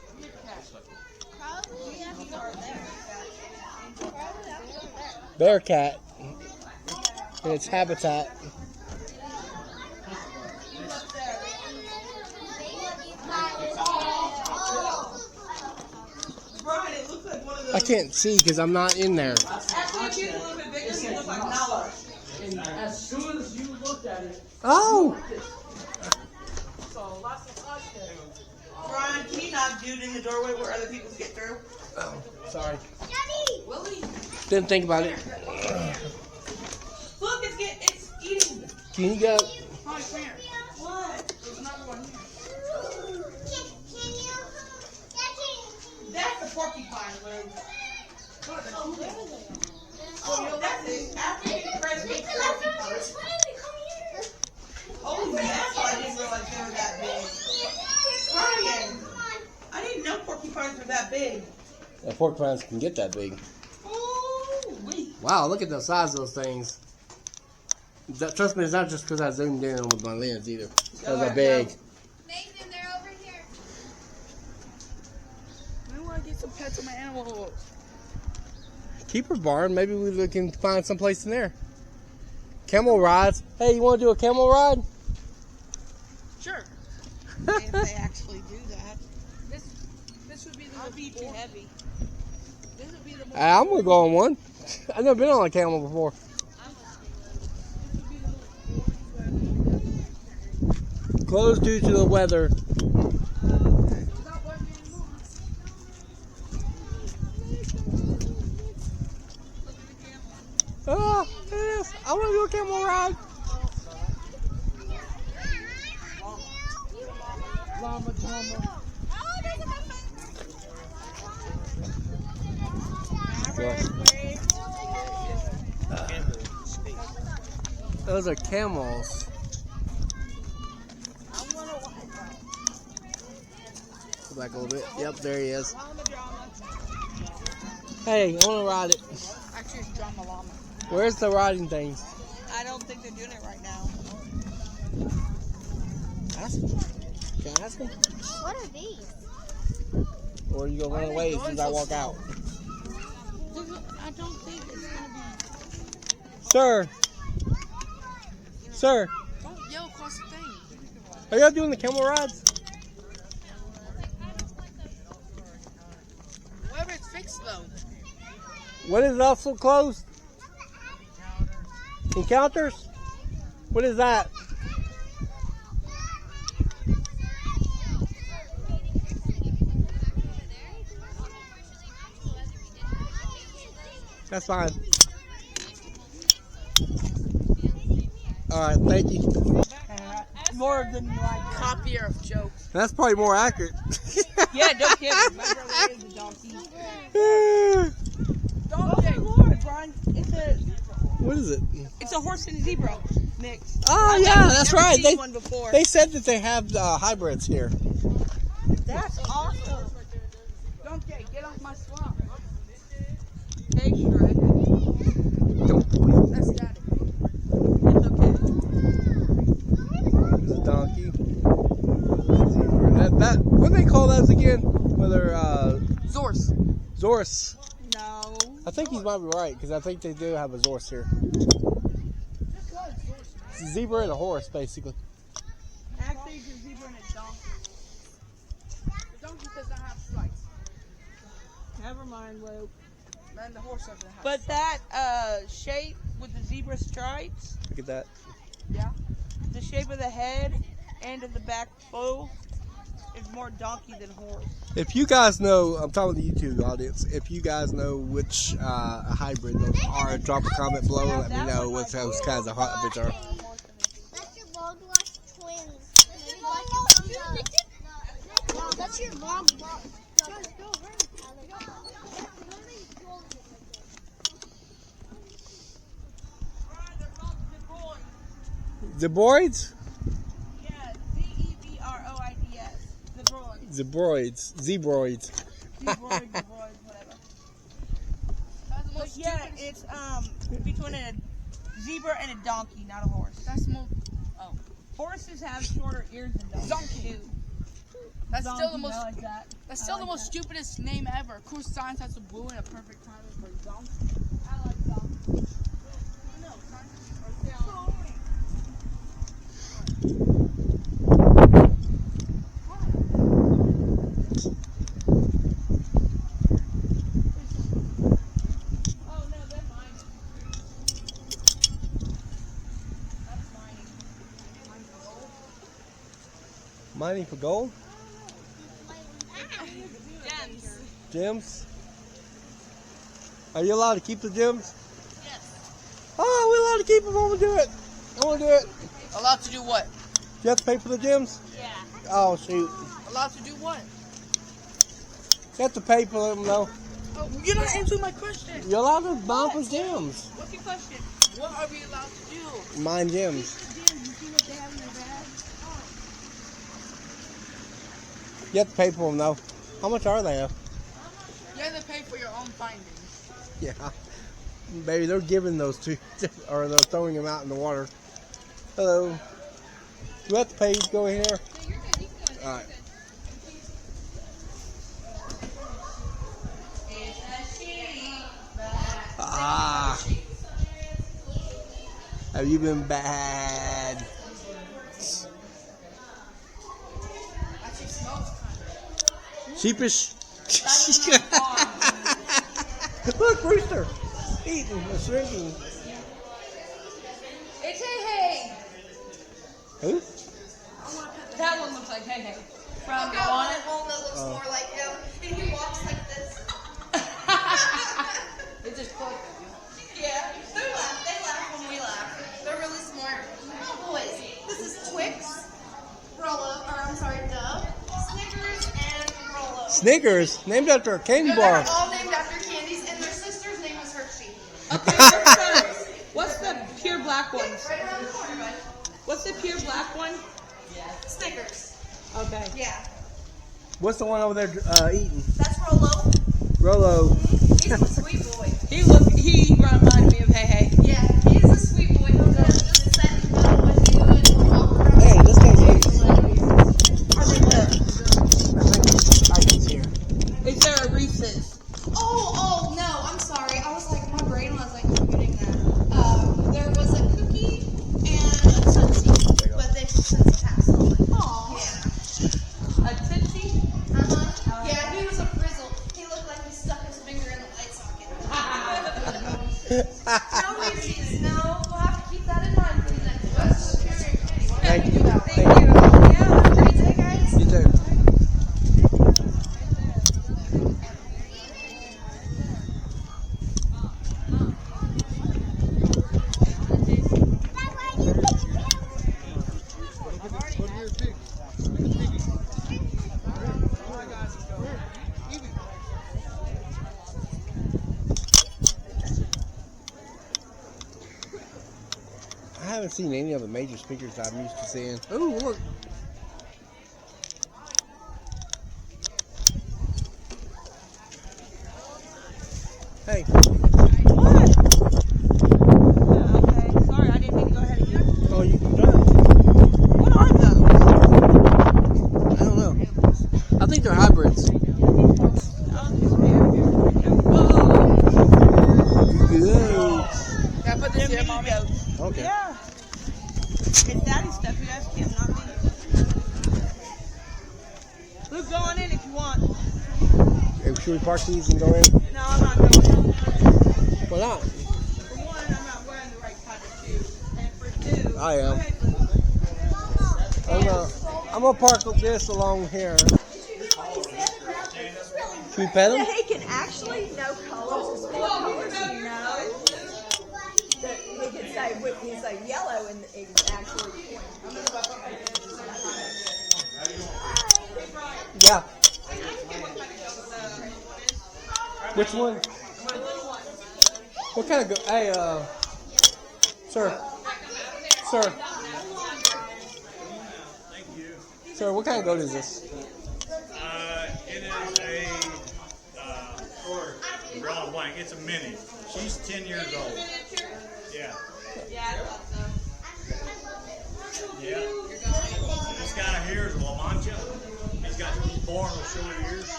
Bear cat in its habitat. Brian, it looks like one of those. I can't see because I'm not in there. Actually, it's a little bit bigger. It looks like Nala. And as soon as you looked at it, Oh! so lots of content. Brian, can you not do it in the doorway where other people get through? Oh, sorry. Daddy! Willie! Didn't think about it. Look, it's eating. Can you go? Oh, come here. What? There's another one here. That's the porcupine, Lou. Oh, that's an African crested porcupine. Holy mackerel, I didn't realize they were that big. Brian, I didn't know porcupines were that big. Yeah, porcupines can get that big. Holy. Wow, look at the size of those things. Trust me, it's not just because I zoomed in with my lens either. Those are big. Nathan, they're over here. I want to get some pets on my animal. Keeper barn, maybe we can find some place in there. Camel rides. Hey, you want to do a camel ride? Sure. If they actually do that. This would be the I'll be too heavy. This would be the most I'm going to go on one. I've never been on a camel before. Closed due to the weather. Oh, yes. I want to do a camel ride. Llama drama. Those are camels. back a little bit. Yep, there he is. Hey, I want to ride it. Actually, it's drama llama. Where's the riding things? I don't think they're doing it right now. Ask him. Can I ask him? What are these? Or are you going to run away as soon as I walk out? I don't think it's going to be. Sir. Sir. Don't yell across the thing. Are y'all doing the camel rides? Whatever it's fixed though. What is also closed? Encounters? What is that? That's fine. Alright, thank you. More than like Copier of jokes. That's probably more accurate. Yeah, don't kid me. My brother is a donkey. Donkey. Lord, Brian. What is it? It's a horse and a zebra mix. Oh, I've yeah, that's never right. seen one before. They said that they have hybrids here. That's awesome. Donkey, get off my swamp. Hey, Shrek. That's daddy. It's okay. There's a donkey. What do they call those again? Whether Zorse. Zorse. No. I think he might be right because I think they do have a Zorse here. It's a zebra and a horse, basically. Actually, it's a zebra and a donkey. The donkey does not have stripes. Never mind, Luke. And the horse doesn't have But that shape with the zebra stripes, Look at that. Yeah. the shape of the head and of the back bow is more donkey than horse. If you guys know, I'm talking to the YouTube audience, if you guys know which hybrid those are, drop a comment below and let me know what those kinds of hybrids are. That's your long lost twins. No, that's your long lost. Zebroids? Yeah, Zebroids. Zebroids. Zebroids. Zebroids. Zebroids, whatever. But yeah, it's between a zebra and a donkey, not a horse. That's more. Oh. Horses have shorter ears than donkeys. Donkey. Too. That's Donkey, still the most. I like that. That's still I the like most that. stupidest name ever. Cool Science has a blue and a perfect timing for donkey. I like donkey. No, Oh no, they're mine. That's Mining for gold? Gems. Gems? Are you allowed to keep the gems? Yes. Oh, we're allowed to keep them. I want to do it. I want to do it. Allowed to do what? You have to pay for the gems? Yeah. Oh, shoot. Allowed to do what? You have to pay for them, though. Oh, you're not answering my question. You're allowed to buy for gems. What's your question? What are we allowed to do? Mine gems. You see what they have in their bag? You have to pay for them, though. How much are they? You have to pay for your own findings. Yeah. Baby, they're giving those to, or they're throwing them out in the water. Hello. Do we have to pay to go in here? Alright. Ah. Have you been bad? Actually smells kind of. Sheepish. Look, Rooster. Eating, shrinking. It's Hey Hey. Who? That one looks like Hey Hey. From I've got one at home that looks Oh. more like him, and he walks like this. It's just close. Yeah, they laugh when we laugh. They're really smart. Oh, boys, this is Twix, Dove, Snickers, and Rolo. Snickers, named after a candy No, bar. they're all named after candies, and their sister's name is Hershey. Okay, what's the pure black one? Right around the corner, bud. What's the pure black one? Snickers. Okay. Yeah. What's the one over there eating? That's Rolo. Rolo. He's a sweet boy. He reminded me of Hey Hey. Yeah, he's a sweet boy. He'll just sit and cuddle with you and walk around. Hey, this guy's loose. Are they there? I can see her. Is there a Reese's? Oh, no, I'm sorry. I was like, my brain was like computing that. There was a cookie and a Tootsie, but they since passed on. Aw. Yeah. A Tootsie? Uh-huh. Yeah, he was a frizzle. He looked like he stuck his finger in the light socket. No Reese's, no. We'll have to keep that in mind for the next question. Thank you. Yeah, have a great day, guys. You too. I haven't seen any of the major speakers I'm used to seeing. Oh, look. Hey. What? Okay, sorry, I didn't mean to go ahead and get it. Oh, you can drive. What are those? I don't know. I think they're hybrids. Whoa. Good. Can I put this here, Mommy? Okay. Yeah. It's Daddy's stuff. You guys can't, not me. Luke, go on in if you want. Hey, should we park these and go in? No, I'm not going in. Why not? For one, I'm not wearing the right kind of shoes. And for two, I am. go ahead, Luke. I'm gonna park this along here. Should we pet him? He can actually know colors. What colors do you know? That he can say, he say yellow and he can actually point. Yeah. Which one? What kind of hey, sir. Sir. Sir, what kind of goat is this? It is a brown blank. It's a mini. She's 10 years old. Yeah. Yeah. This guy here is La Mancha. He's born with short ears.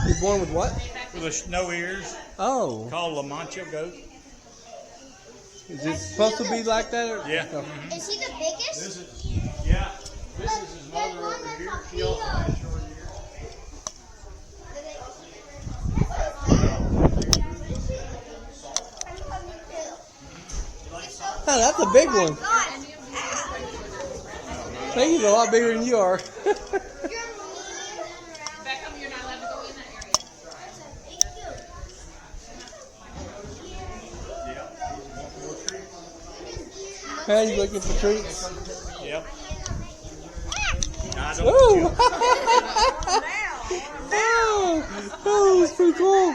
He's born with what? With no ears. Oh. Called La Mancha goat. Is it supposed to be like that? Or? Yeah. Is he the biggest? This is his mother over here. She also has short ears. Oh, that's a big one. I think he's a lot bigger than you are. Hey, you looking for treats? Yep. Ooh! Oh, it's pretty cool.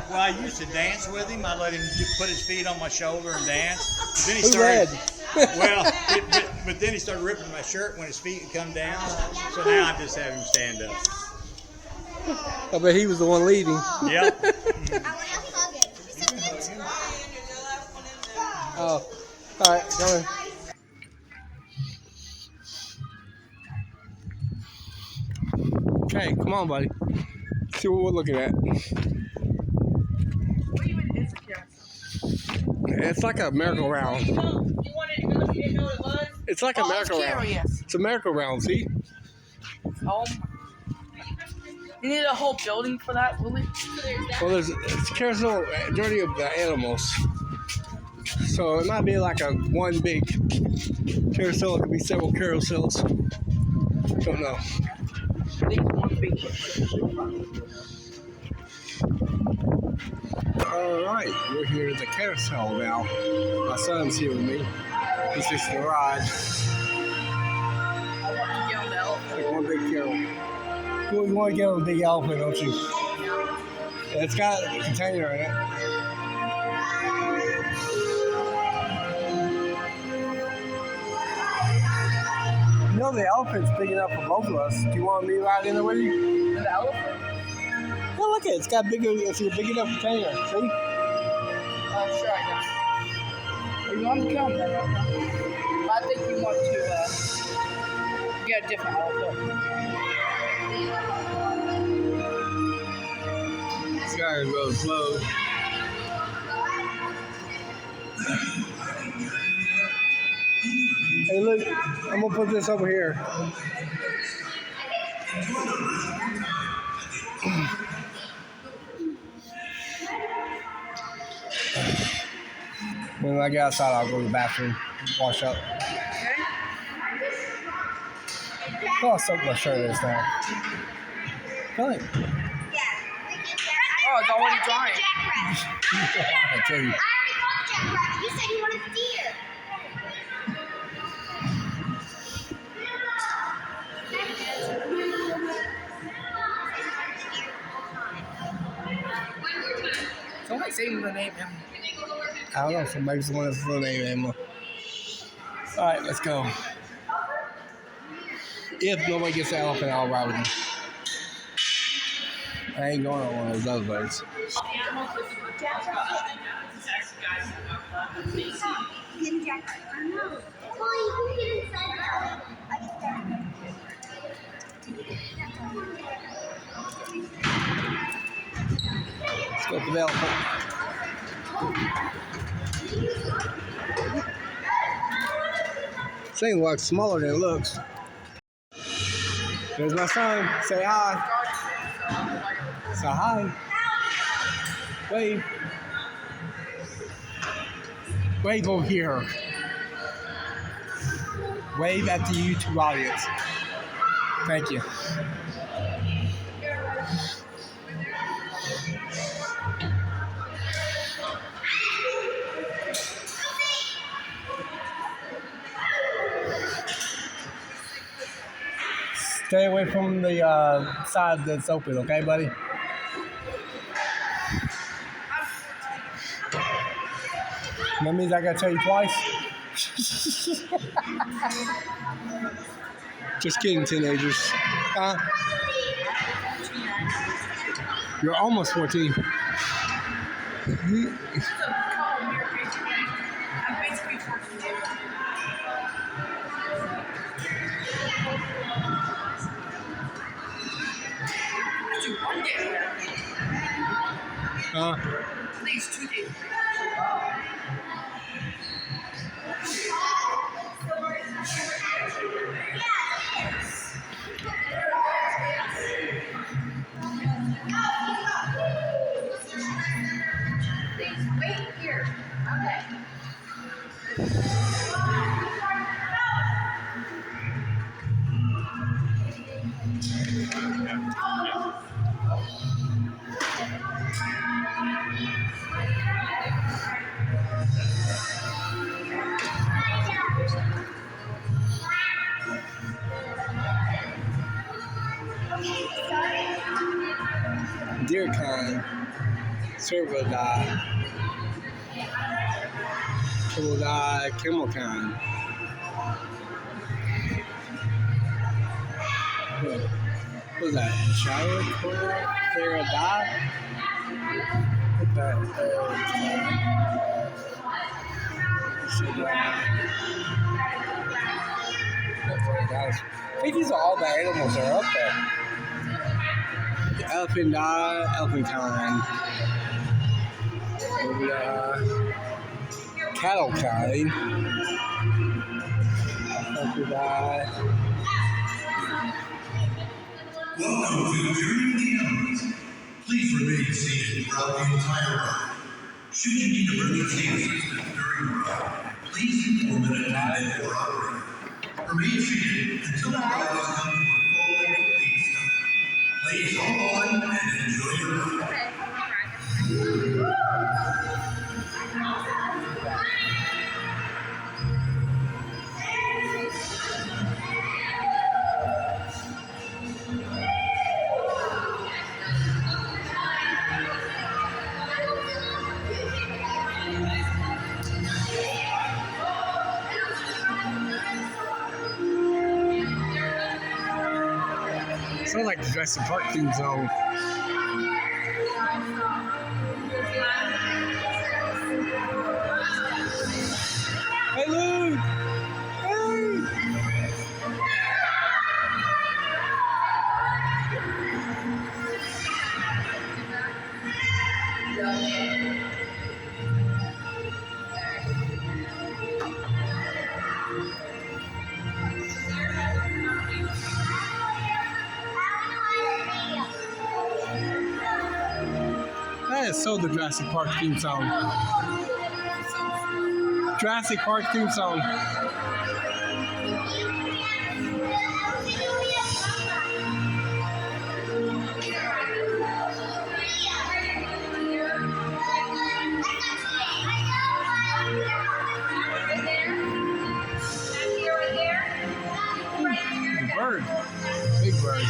Well, I used to dance with him. I let him put his feet on my shoulder and dance. But then he Who started. led? Well, but then he started ripping my shirt when his feet would come down. So now I just have him stand up. I bet he was the one leading. Yep. Oh, all right, go in. Okay, come on, buddy. See what we're looking at. What do you mean insecure? It's like a merry-go-round. You wanted to go if you didn't know what it was? It's like a merry-go-round. It's a merry-go-round, see? Oh. You need a whole building for that, Willie? Well, it's a carousel journey of the animals. So it might be like a one big carousel. It could be several carousels. Don't know. I think one big All right, we're here at the carousel now. My son's here with me. He's just the ride. Like one big carol. You want to get on a big elephant, don't you? Yeah, it's got a container in it. know the elephant's big enough for both of us. Do you want me to ride in there with you? The elephant? Well, look at it. It's got bigger. It's a big enough container. See? Sure, I guess. You want to come then? I think we want to get a different elephant. This guy is really slow. Hey, look. I'm gonna put this over here. When I get outside, I'll go to the bathroom, wash up. Oh, I'll soak my shirt this now. Fine. Oh, it's already drying. I tell you. I already called the jackrabbit. You said you wanted the deer. Somebody say the name him. I don't know. Somebody just wanted to name him. All right, let's go. If nobody gets the elephant, I'll ride with him. I ain't going on one of those other boats. Let's go to the elephant. This thing looks smaller than it looks. There's my son. Say hi. Say hi. Wave. Wave over here. Wave at the YouTube audience. Thank you. Stay away from the side that's open, okay, buddy? That means I gotta tell you twice? Just kidding, teenagers. You're almost 14. At least 2 days. Wait here. Okay. Deer kind, servo die, camel kind. What's that? Shower? There a die? What's that? Guys, I think these are all the animals that are up there. Elephant die, elephant kind. And, cattle kind. Elephant die. Welcome to Journey of the Elements. Please remain seated throughout the entire ride. Should you need emergency assistance during the ride, please inform an attendant or operator. Remain seated until the ride has come to a full and complete stop. Please hold on and enjoy your ride. like the Jurassic Park theme song. Hey, Luke! Hey! That is so the Jurassic Park theme song. Jurassic Park theme song. The bird. Big bird.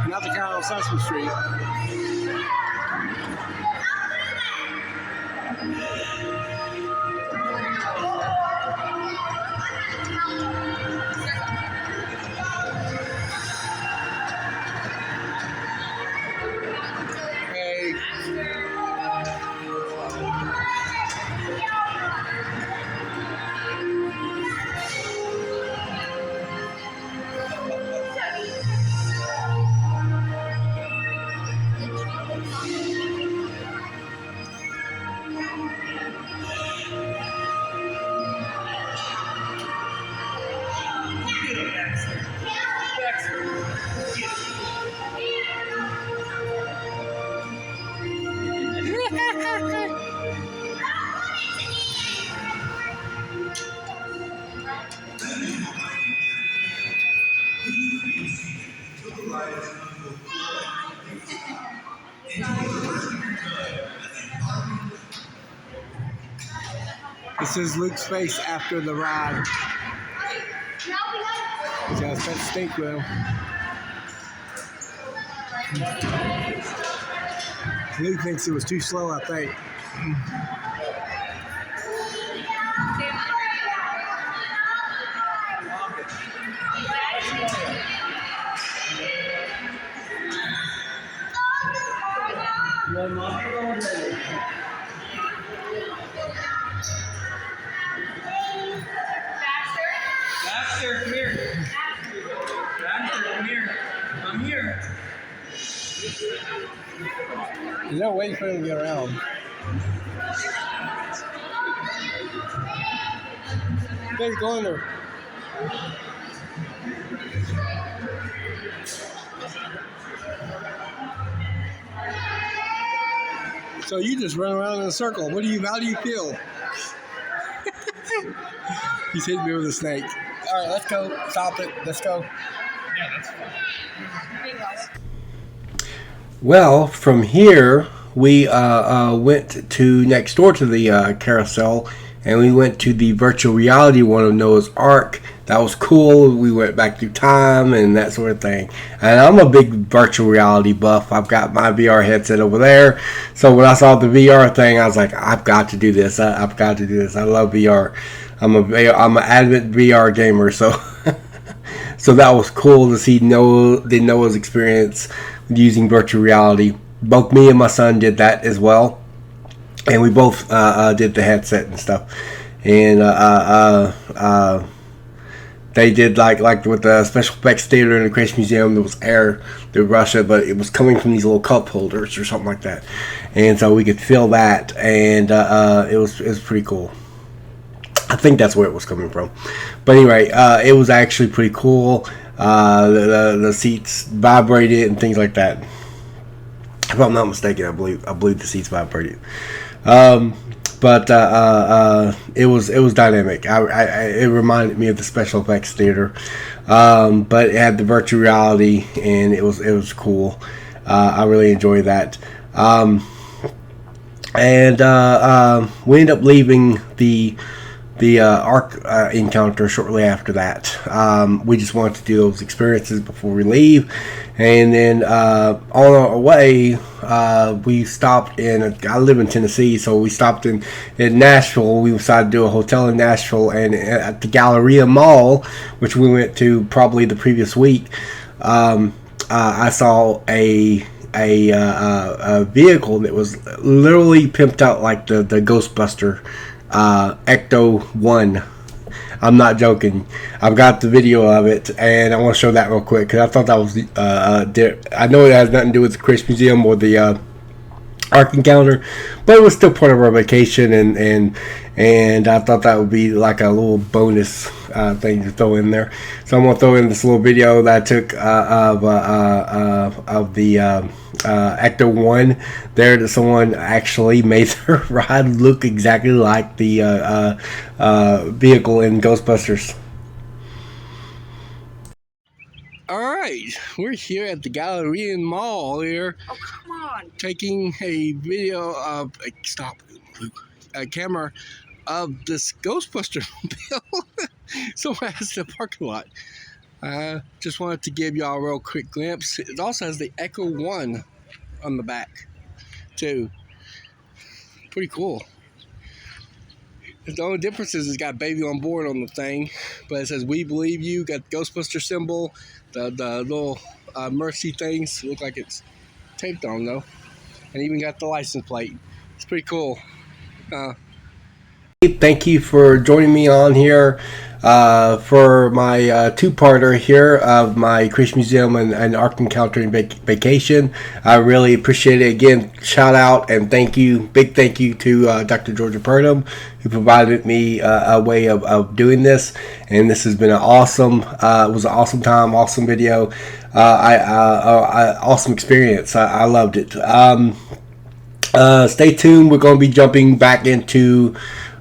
Not the kind on Sesame Street. Hey. This is Luke's face after the ride. He's got a fat steak with him. Luke thinks it was too slow, I think. Baxter, come here. Baxter, come here. Come here. There's no way for him to get around. There's going there. So you just run around in a circle. How do you feel? He's hitting me with a snake. All right, let's go. Stop it. Let's go. Yeah, that's fine. Well, from here we went to next door to the carousel, and we went to the virtual reality one of Noah's Ark. That was cool. We went back through time and that sort of thing. And I'm a big virtual reality buff. I've got my VR headset over there. So when I saw the VR thing, I was like, I've got to do this. I've got to do this. I love VR. I'm an avid VR gamer. So so that was cool to see Noah's experience using virtual reality. Both me and my son did that as well. And we both did the headset and stuff. And they did like with the special effects theater in the Creation Museum, there was air to Russia, but it was coming from these little cup holders or something like that, and so we could feel that, and it was pretty cool. I think that's where it was coming from, but anyway, it was actually pretty cool. The seats vibrated and things like that. If I'm not mistaken, I believe the seats vibrated. But it was dynamic. It reminded me of the special effects theater, but it had the virtual reality, and it was cool. I really enjoyed that. We ended up leaving the Ark Encounter shortly after that. We just wanted to do those experiences before we leave, and then on our way, we stopped in. I live in Tennessee, so we stopped in Nashville. We decided to do a hotel in Nashville, and at the Galleria Mall, which we went to probably the previous week. I saw a vehicle that was literally pimped out like the Ghostbuster Ecto 1. I'm not joking. I've got the video of it, and I want to show that real quick because I thought that was I know it has nothing to do with the Chris Museum or the Ark Encounter, but it was still part of our vacation, and I thought that would be like a little bonus thing to throw in there. So I'm gonna throw in this little video that I took of the Ecto 1 there, that someone actually made their ride look exactly like the vehicle in Ghostbusters. Alright, we're here at the Gallerian Mall here. Oh, come on. Taking a video of a camera of this Ghostbuster bill. Somewhere has the parking lot. Just wanted to give y'all a real quick glimpse. It also has the Echo 1 on the back too. Pretty cool. The only difference is it's got baby on board on the thing, but it says "We believe you." Got the Ghostbuster symbol, the little mercy things look like it's taped on though, and even got the license plate. It's pretty cool. Thank you for joining me on here for my two-parter here of my Creation Museum and Ark Encounter vacation. I really appreciate it. Again, shout out and thank you, big thank you to Dr. Georgia Purdom, who provided me a way of doing this. And this has been an awesome, it was an awesome time, awesome video, awesome experience. I loved it. Stay tuned. We're going to be jumping back into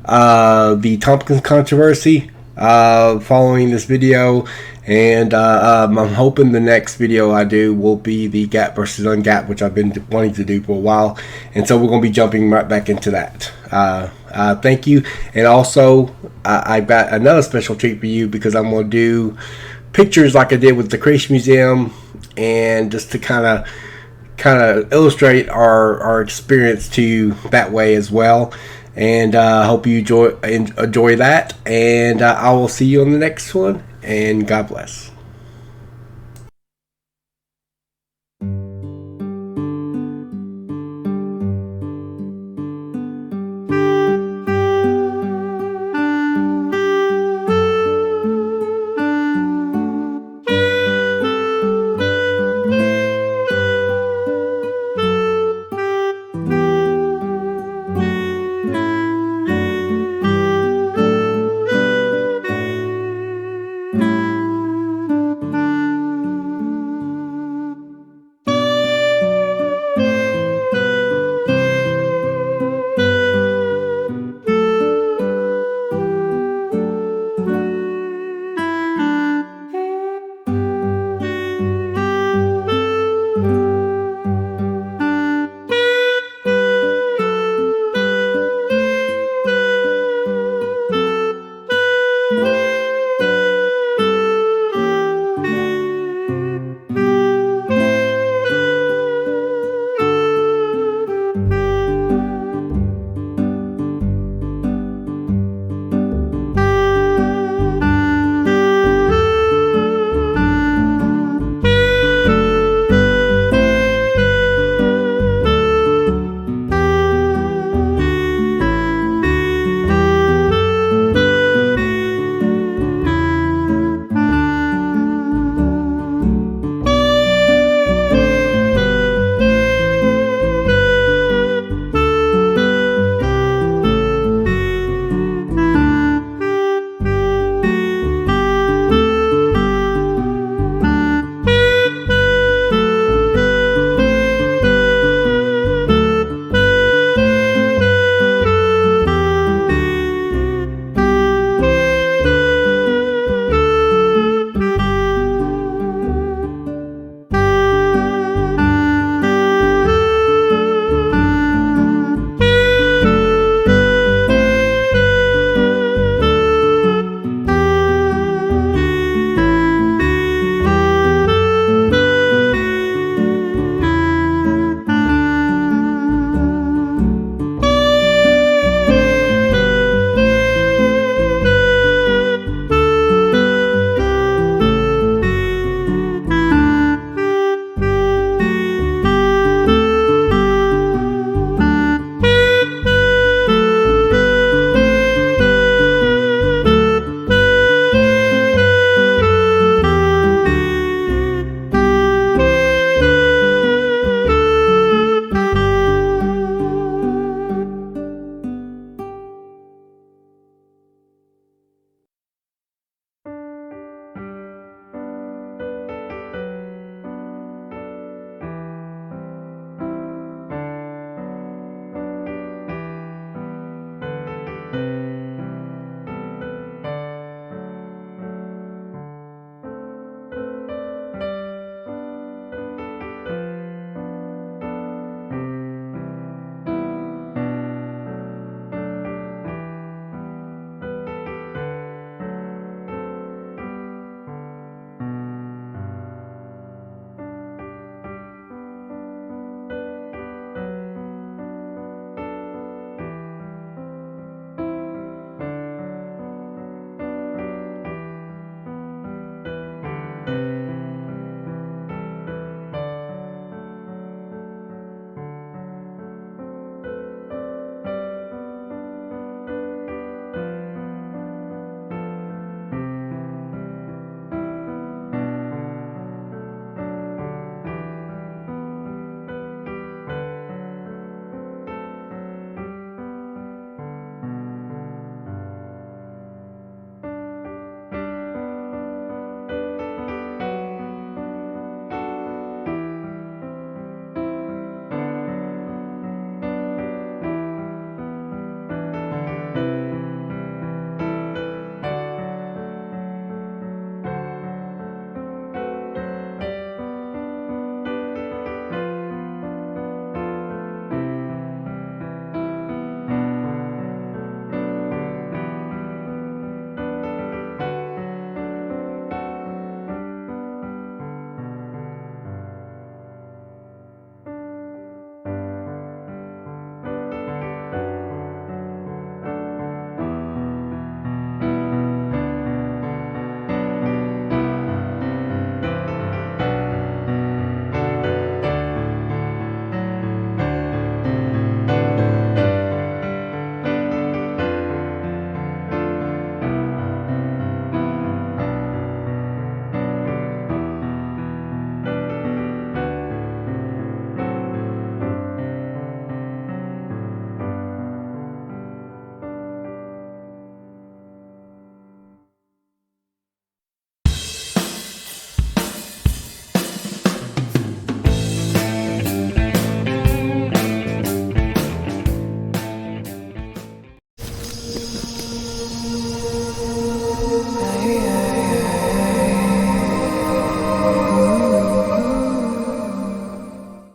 the Tompkins controversy following this video, and I'm hoping the next video I do will be the Gap versus Ungap, which I've been wanting to do for a while, and so we're going to be jumping right back into that. Thank you, and also I got another special treat for you because I'm going to do pictures like I did with the Creation Museum, and just to kind of illustrate our experience to you that way as well. And I hope you enjoy that, and I will see you on the next one, and God bless.